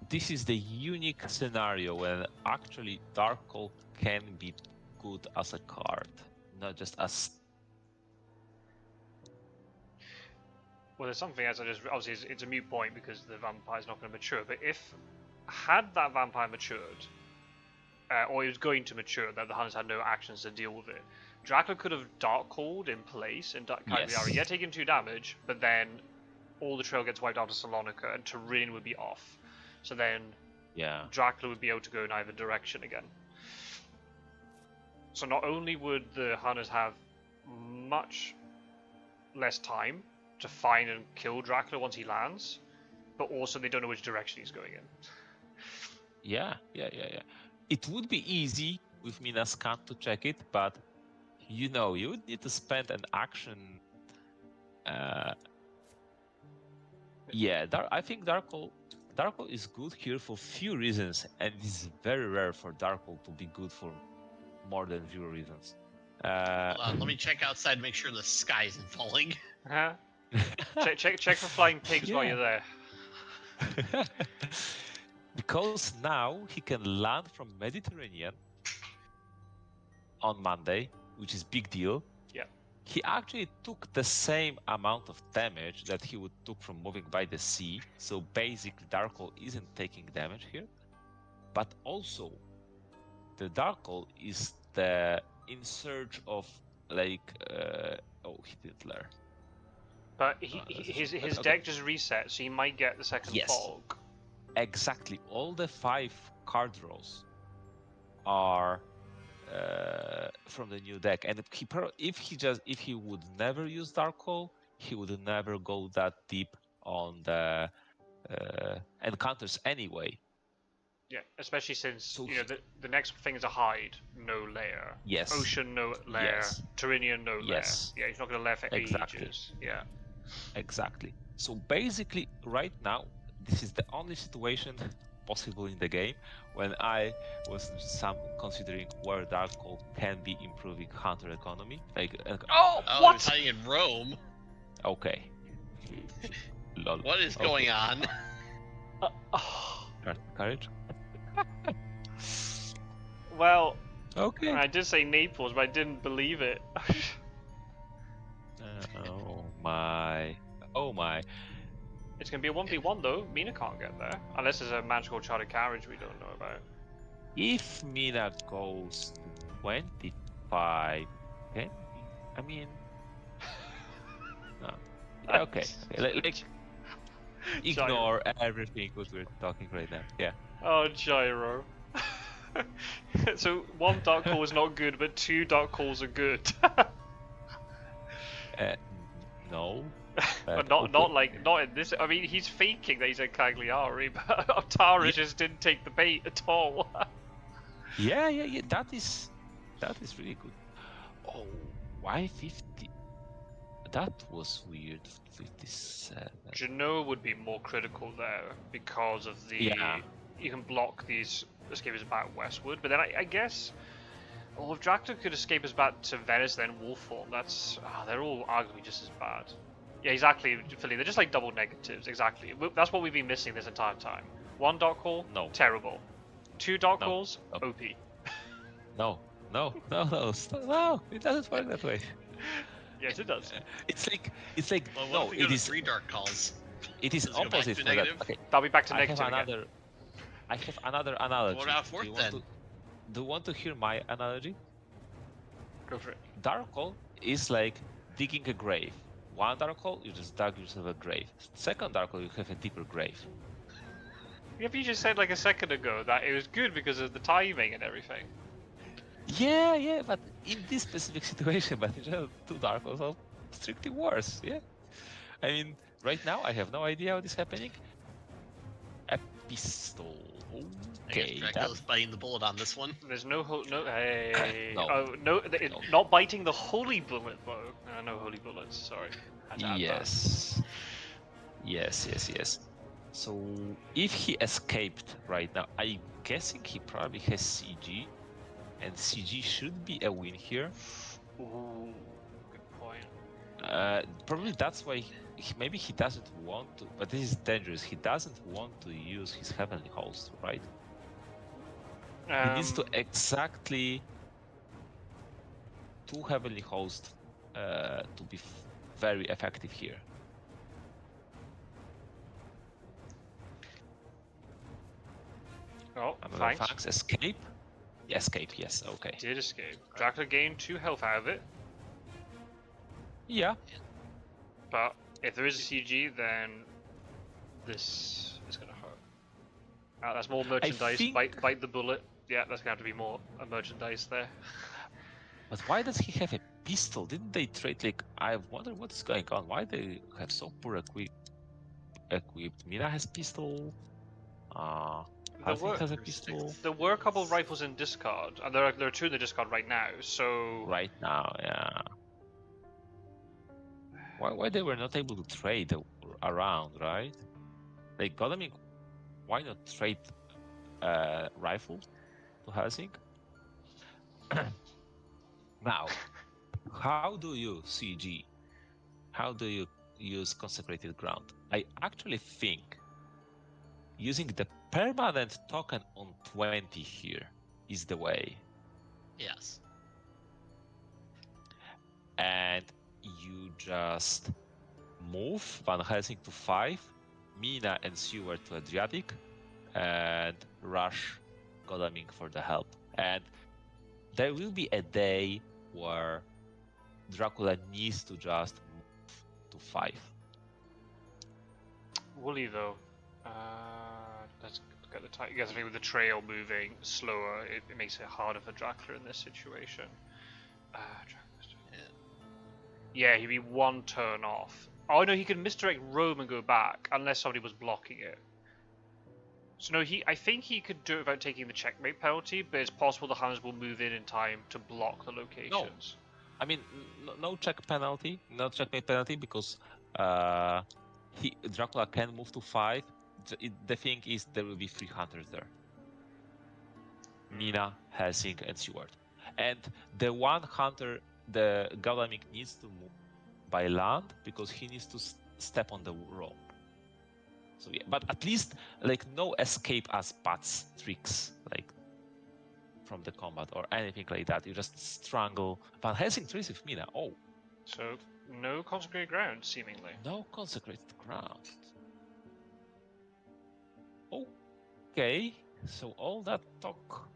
this is the unique scenario when actually Darkhold can be good as a card, not just as. Well, there's something else. Obviously it's a moot point because the vampire's not going to mature. But had that vampire matured, or it was going to mature, that the Hunters had no actions to deal with it, Dracula could have Darkhold in place in Cagliari. Yes. Yeah, taking 2 damage, but then all the trail gets wiped out to Salonica, and Turin would be off. So then Dracula would be able to go in either direction again. So not only would the Hunters have much less time to find and kill Dracula once he lands, but also they don't know which direction he's going in. Yeah. It would be easy with Mina's Kant to check it, but you would need to spend an action. I think Darkle is good here for few reasons, and it's very rare for Darkle to be good for more than 0 reasons. Hold on, let me check outside to make sure the sky isn't falling. Huh? check for flying pigs while you're there. Because now he can land from Mediterranean on Monday, which is big deal. Yeah. He actually took the same amount of damage that he would took from moving by the sea. So basically Darkle isn't taking damage here. But also the Darkle is the in search of he didn't learn. But his okay. deck just reset, so he might get the second fog. Exactly. All the 5 card draws are from the new deck, and if he would never use Darkle, he would never go that deep on the encounters anyway. Yeah, especially since the next thing is a hide, no lair. Yes. Ocean, no lair. Yes. Terranian, no Yes. lair. Yeah, he's not going to lair for Exactly. ages. Yeah. Exactly. So basically, right now, this is the only situation possible in the game when I was considering where Darkle can be improving Hunter economy. Oh, what? he was hiding in Rome. Okay. Lol. What is going on? Courage. Well, Okay. I did say Naples, but I didn't believe it. Oh my. It's going to be a 1v1 though. Mina can't get there. Unless there's a magical charted carriage we don't know about. If Mina goes to 25, okay? I mean... No. Okay. Ignore everything what we're talking right now. Yeah. Oh, Gyro. So 1 dark call is not good, but 2 dark calls are good. No. But not in this. I mean, he's faking that he's a Cagliari, but Altaris just didn't take the bait at all. Yeah. That is really good. Oh, why 50? That was weird. 57. Genoa would be more critical there because of the. Yeah. You can block these escapers back westward, but then I guess. Well, if Dracula could escape us back to Venice, then Wolf form. They're all arguably just as bad. Yeah, exactly, Philly. They're just like double negatives. Exactly. That's what we've been missing this entire time. 1 dark call, no, terrible. 2 dark no. calls, No. OP. No. It doesn't work that way. Yes, it does. It's like Well, what no. if we It go to is 3 dark calls? It is Does it go back opposite to for that. negative? Okay. That'll be back to I negative have again. another analogy. What about 4th then? Do you want to hear my analogy? Go for it. Darkle is like digging a grave. 1 Darkle, you just dug yourself a grave. 2nd Darkle, you have a deeper grave. Yeah, but you just said like a second ago that it was good because of the timing and everything. Yeah, but in this specific situation, but in general, 2 Darkles are strictly worse. Yeah, I mean, right now I have no idea what is happening. A pistol. I guess Okay. Dracula's biting the bullet on this one. There's no hey. No. Oh no, No. not biting the holy bullet though. No holy bullets. Sorry. Had to add that. Yes. So if he escaped right now, I'm guessing he probably has CG, and CG should be a win here. Ooh, good point. Probably that's why maybe he doesn't want to, but this is dangerous. He doesn't want to use his heavenly host, right? He needs to exactly 2 heavenly hosts to be very effective here. Oh, Another thanks. Escape? Escape, yes, okay. Did escape. Dracula gained 2 health out of it, Yeah. but if there is a CG, then this is gonna hurt. That's more merchandise. think- Bite the bullet. Yeah, that's gonna have to be more merchandise there. But why does he have a pistol. Didn't they trade like? I wonder what is going on. Why they have so poor equipped? Mina has pistol. Halsing has a pistol. There were a couple of rifles in discard, and there are 2 in the discard right now. So Right now, yeah. Why they were not able to trade around, right? Like, I mean, why not trade rifles to Halsing? Now, how do you CG? How do you use consecrated ground? I actually think using the permanent token on 20 here is the way. Yes. And you just move Van Helsing to 5, Mina and Seward to Adriatic, and rush Godalming for the help. And there will be a day where Dracula needs to just move to 5. Woolly though. Let's get the time. Because I think with the trail moving slower, it makes it harder for Dracula in this situation. Yeah, he'd be 1 turn off. Oh no, he can misdirect Rome and go back unless somebody was blocking it. So no, I think he could do it without taking the checkmate penalty, but it's possible the Huns will move in time to block the locations. No. I mean, no checkmate penalty because Dracula can move to 5. The thing is, there will be 3 hunters there. Mina, Helsing, and Seward. And the one hunter, the Godalming needs to move by land because he needs to step on the rope. So yeah, but at least like no escape as bats tricks like from the combat or anything like that. You just strangle. Van Helsing trace with Mina. Oh, so no consecrated ground, seemingly. No consecrated ground. Okay, so all that talk.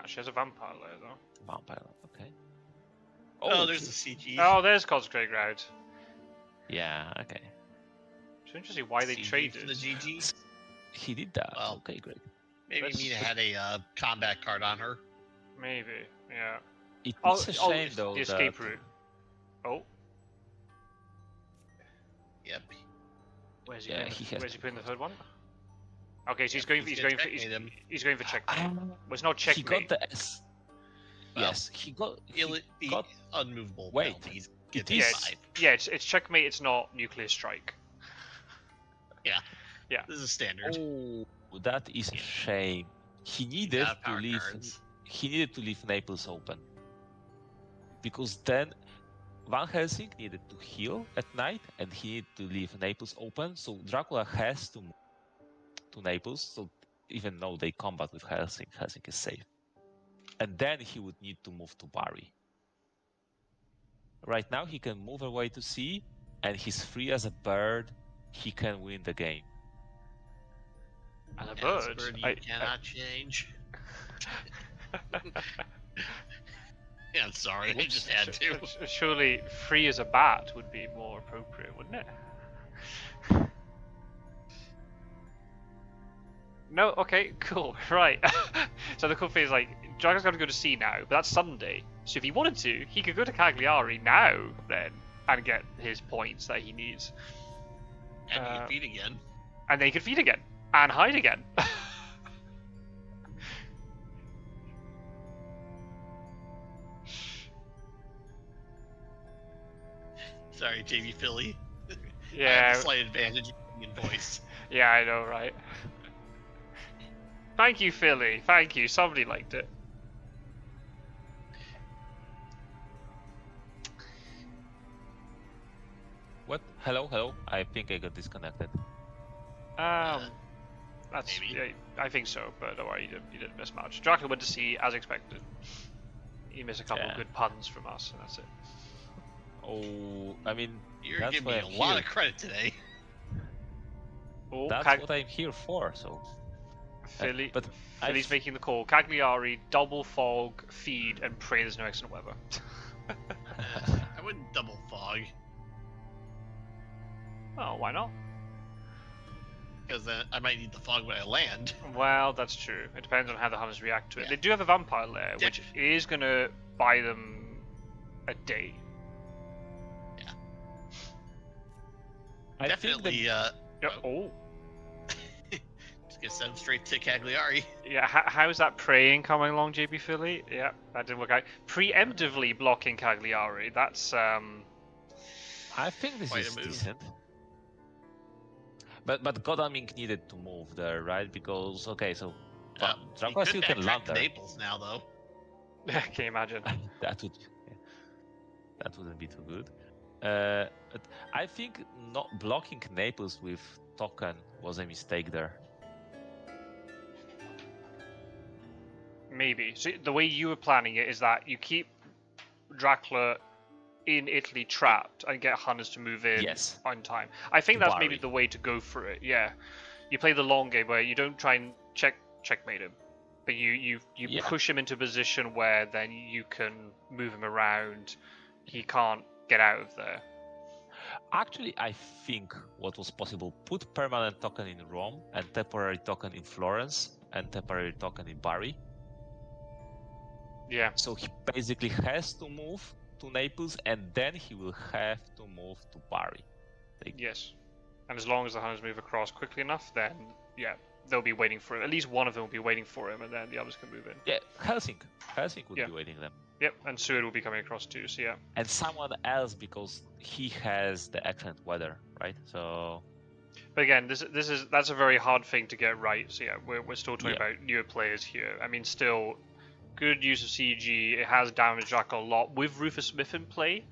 She has a vampire layer though. Vampire, okay. Oh, there's the CG. Oh, there's consecrated ground. Yeah, okay. It's interesting why they CG traded. for the GG. He did that. Well, okay, great. Maybe Mina had a combat card on her. Maybe, yeah. It's a shame though. The escape route. Oh. Yep. Where's he? Yeah, Where's he putting the 3rd one? Okay, so he's going for checkmate. Well, it's not checkmate. He got the S. Well, Yes, he got unmovable Wait, penalties. it Yeah, is. it's checkmate. It's not nuclear strike. Yeah. Yeah. This is standard. Oh, that is a shame. He needed to leave. Cards. He needed to leave Naples open because then Van Helsing needed to heal at night, and he needed to leave Naples open. So Dracula has to move to Naples. So even though they combat with Helsing, Helsing is safe. And then he would need to move to Bari. Right now he can move away to sea, and he's free as a bird. He can win the game. And a As bird. you cannot change. Yeah, I'm sorry, I just had to. Surely free as a bat would be more appropriate, wouldn't it? No, okay, cool, right. So the cool thing is, like, Dracula's got to go to sea now, but that's Sunday. So if he wanted to, he could go to Cagliari now, then, and get his points that he needs. And he can feed again. And then he could feed again, and hide again. Sorry, JV Philly. I Yeah. have a slight advantage in voice. Yeah, I know, right? Thank you, Philly. Thank you. Somebody liked it. What? Hello? I think I got disconnected. That's Maybe. yeah, I think so, but don't worry, you didn't miss much. Dracula went to sea as expected. He missed a couple of good puns from us, and that's it. Oh, I mean, You're that's giving why me I'm a lot here. of credit today. Oh, That's what I'm here for. So, Philly, but Philly's making the call. Cagliari, double fog, feed, and pray there's no excellent weather. I wouldn't double fog, Oh, why not? because then I might need the fog when I land. Well, that's true. It depends on how the Hunters react to it. Yeah. They do have a vampire lair, which is going to buy them 2 extra points. So, Yeah. I mean, they could feed again. Yeah, but I mean, They could feed again. a day. I Definitely. think Yeah, oh, Just gonna send him straight to Cagliari. yeah. How's that praying coming along, JB Philly? Yeah, that didn't work out. Preemptively blocking Cagliari. That's I think this Quite a is move. decent. But Godalming needed to move there, right? Because okay, so He Dracula could still can backtrack land to there. Naples now, though. can you imagine? that would that wouldn't be too good. But I think not blocking Naples with token was a mistake there. Maybe. So the way you were planning it is that you keep Dracula in Italy trapped and get hunters to move in Yes. on time. I think To that's Bari. maybe the way to go for it. Yeah, you play the long game where you don't try and checkmate him, but you Yeah. push him into a position where then you can move him around. He can't get out of there. Actually, I think what was possible: put permanent token in Rome and temporary token in Florence and temporary token in Bari. Yeah. So he basically has to move to Naples, and then he will have to move to Bari. Yes. And as long as the hunters move across quickly enough, then yeah, they'll be waiting for him. At least one of them will be waiting for him, and then the others can move in. Yeah, Helsing would Yeah. be waiting them, Yep. And Seward will be coming across too. So yeah. and someone else because he has the excellent weather, right? So But again, that's a very hard thing to get right. So yeah, we're still talking Yeah. about newer players here. I mean, still good use of CG. It has damaged Dracula a lot. With Rufus Smith in play,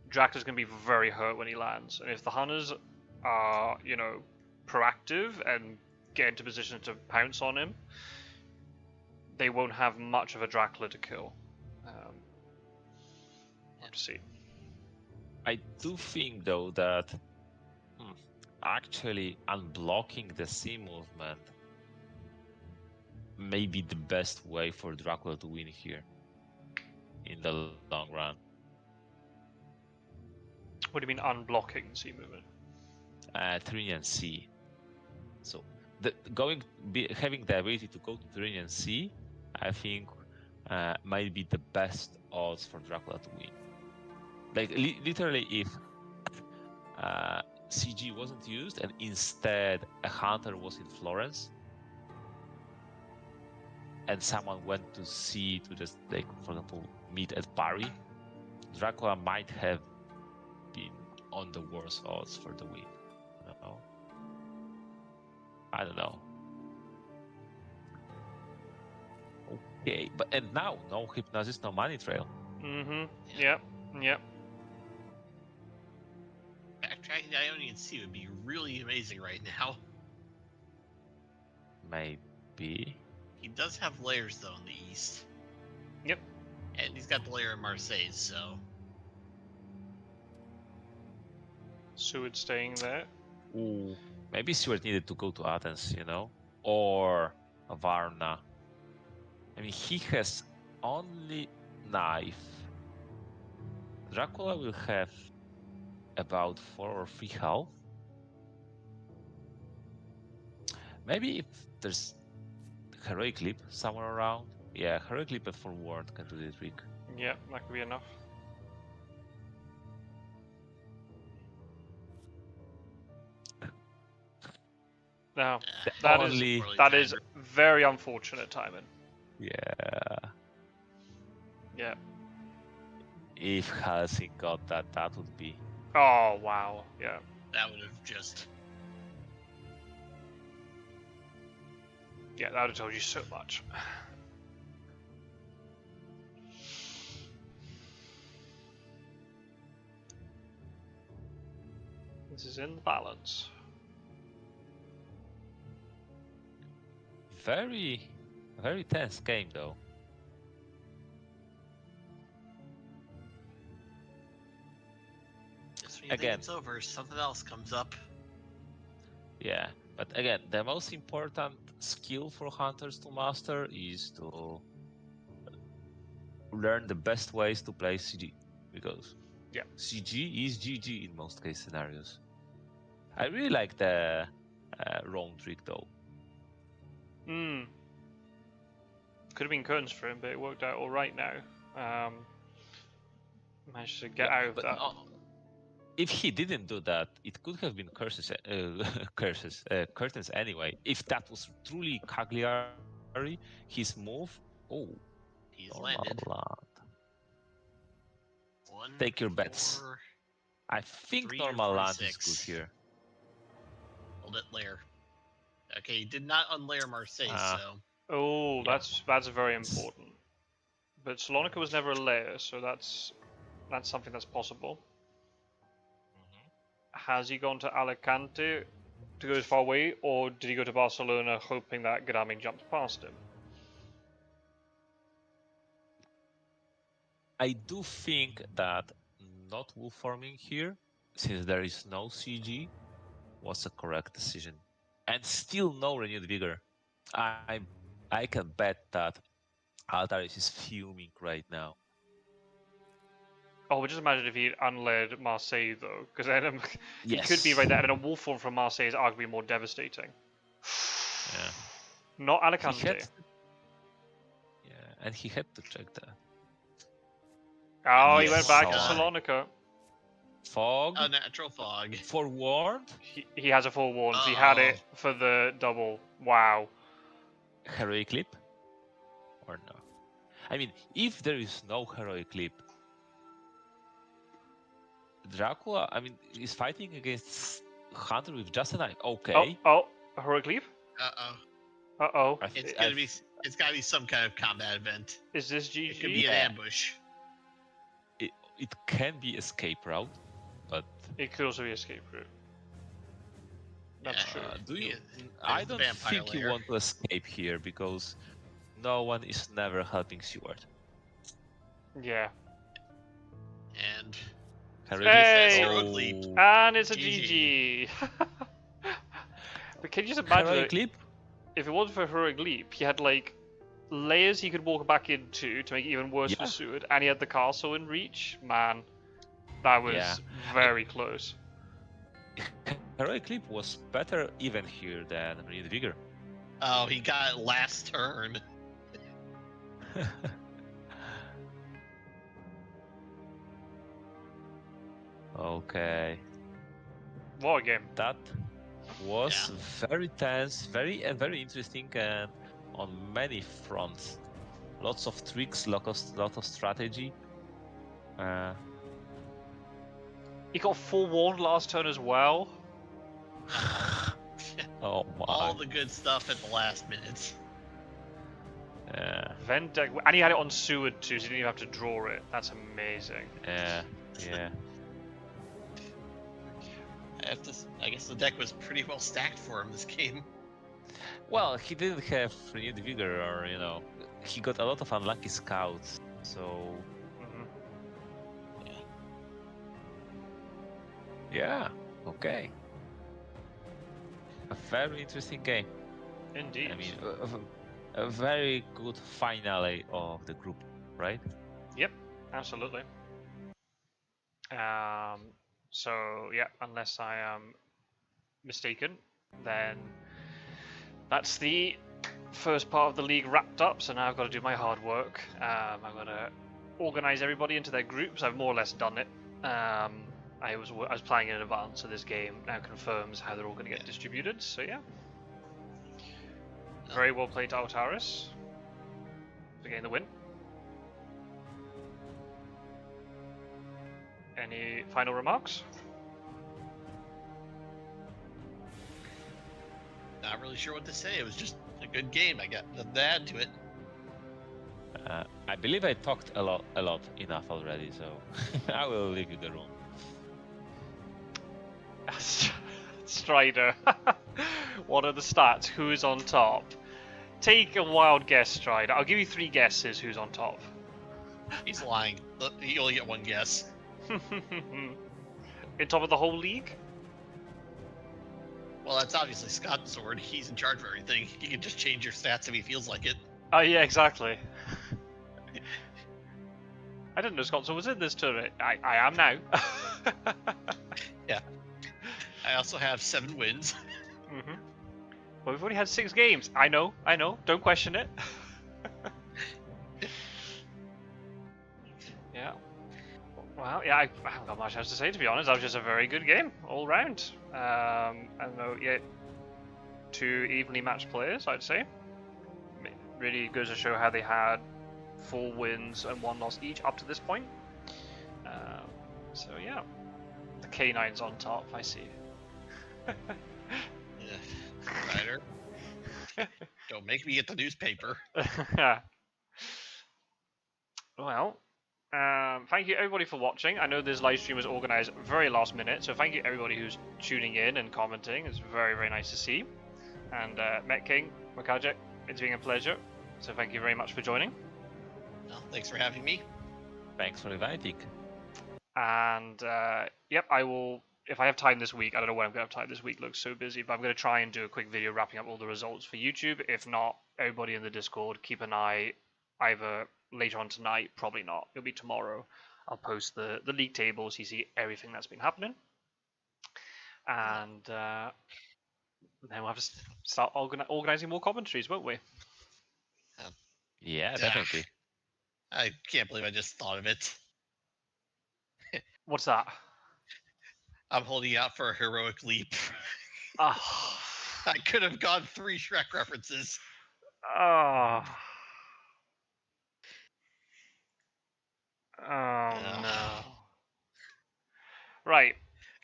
Dracula's going to be very hurt when he lands. And if the hunters are, proactive and get into position to pounce on him, they won't have much of a Dracula to kill. We'll see. I do think though that actually unblocking the sea movement may be the best way for Dracula to win here in the long run. What do you mean unblocking sea movement? Tyrrhenian Sea. So having the ability to go to Tyrrhenian Sea, I think might be the best odds for Dracula to win. Like literally, if CG wasn't used and instead a hunter was in Florence, and someone went to sea to just, like, for example, meet at Bari, Dracula might have been on the worst odds for the win. I don't know. Okay, and now no hypnosis, no money trail. Mm-hmm. Yep. Backtracking the Ionian Sea would be really amazing right now. Maybe. He does have layers though in the east. Yep. And he's got the layer in Marseille, so Seward staying there. Ooh, maybe Stuart needed to go to Athens, or Varna. I mean, he has only knife. Dracula will have about 4 or 3 health. Maybe if there's Heroic Leap somewhere around. Yeah, Heroic Leap at forward can do the trick. Yeah, that could be enough. Now, that is very unfortunate timing. Yeah. Yeah. If Helsing got that, that would be. Oh wow. Yeah. that would have just Yeah, that would have told you so much. This is in the balance. Very tense game though. just when you Again. think it's over, something else comes up. Yeah, but again, the most important skill for hunters to master is to learn the best ways to play CG, because CG is GG in most case scenarios. I really like the Rome trick though. Could have been curtains for him, but it worked out all right now. Managed to get out of but that. if he didn't do that, it could have been curtains anyway. If that was truly Cagliari, his move. Oh, He's normal landed. land. 1, Take your bets. 4, I think 3 or normal land is 46. good here. Hold it, layer. Okay, he did not unlayer Marseille, so Oh, Yeah. that's very important. But Salonika was never a layer, so that's something that's possible. Has he gone to Alicante to go as far away, or did he go to Barcelona hoping that Grameen jumps past him? I do think that not wolf farming here, since there is no CG, was a correct decision. And still no renewed vigor. I can bet that Altaris is fuming right now. Oh, but just imagine if he unlayered Marseille though, because then he Yes. could be right there, and a wolf form from Marseille is arguably more devastating. Yeah. Not He Alicante. had, yeah, and he had to check that. Oh, he Yes. went back to Salonika. Salonika. Fog. a natural fog. Forewarned. He has a forewarned. He had it for the double. Wow. Heroic leap. Or no? I mean, if there is no heroic leap, Dracula, I mean, is fighting against Hunter with just an eye. Okay. Oh, heroic leap. Uh-oh. Uh-oh. It's gotta be some kind of combat event. Is this GG? It could be an ambush. It can be escape route, but It could also be escape route. That's true. do you? There's I the don't vampire think you lair. want to escape here because no one is never helping Seward. Yeah. And Heroic Hey! Heroic leap. And it's a GG. GG. But can you just imagine Heroic it, leap? if it wasn't for heroic leap, he had like layers he could walk back into to make it even worse for Yeah. Seward, and he had the castle in reach. Man, that was Yeah. very close. Heroic leap was better even here than renewed vigor. oh, he got it last turn. Okay. What a game. That was very tense, very interesting, and on many fronts. Lots of tricks, lot of strategy. He got forewarned last turn as well. Oh my. All the good stuff at the last minute. Yeah, Vendek, and he had it on Seward too, so he didn't even have to draw it. That's amazing. yeah. I guess the deck was pretty well stacked for him this game. Well, he didn't have renewed vigor, or he got a lot of unlucky scouts. So yeah, okay. A very interesting game. Indeed. I mean, a very good finale of the group, right? Yep, absolutely. So yeah, unless I am mistaken, then that's the first part of the league wrapped up. So now I've got to do my hard work. I've got to organize everybody into their groups. I've more or less done it. I was planning in advance, so this game now confirms how they're all going to get distributed. So yeah, very well played to Altaris for getting the win. Any final remarks? Not really sure what to say. It was just a good game. I got nothing to add to it. I believe I talked a lot enough already, so I will leave you the room. Strider. What are the stats? Who's on top? Take a wild guess, Strider. I'll give you 3 guesses who's on top. He's lying. You only get one guess. In top of the whole league? Well, that's obviously Scott's sword. He's in charge of everything. He can just change your stats if he feels like it. Oh yeah, exactly. I didn't know Scotland was in this tournament. I am now. Yeah. I also have 7 wins. Well, we've only had 6 games. I know. Don't question it. Yeah. Well, yeah, I haven't got much else to say, to be honest. That was just a very good game all round. I don't know, yeah, 2 evenly matched players, I'd say. Really goes to show how they had 4 wins and 1 loss each up to this point. So yeah, the K9's on top, I see. Yeah. Ryder. Don't make me get the newspaper. Well, thank you everybody for watching. I know this live stream was organized very last minute, so thank you everybody who's tuning in and commenting. It's very, very nice to see. And Met King, Makajek, it's been a pleasure. So thank you very much for joining. Well, thanks for having me. Thanks for inviting. And yep, I will. If I have time this week, I don't know when I'm going to have time this week, looks so busy, but I'm going to try and do a quick video wrapping up all the results for YouTube. If not, everybody in the Discord, keep an eye either later on tonight, probably not, it'll be tomorrow. I'll post the league tables, so you see everything that's been happening. And then we'll have to start organizing more commentaries, won't we? Yeah, definitely. I can't believe I just thought of it. What's that? I'm holding out for a heroic leap. Oh. I could have gone 3 Shrek references. Oh. Oh no. Right.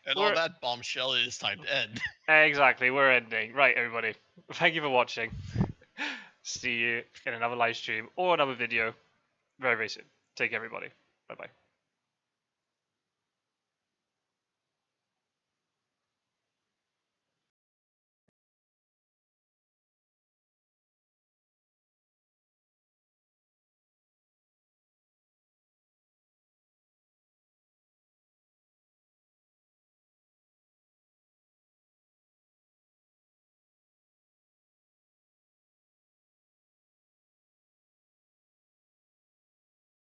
And on that bombshell, it is time to end. Exactly, we're ending. Right, everybody. Thank you for watching. See you in another live stream or another video very, very soon. Take care, everybody. Bye-bye.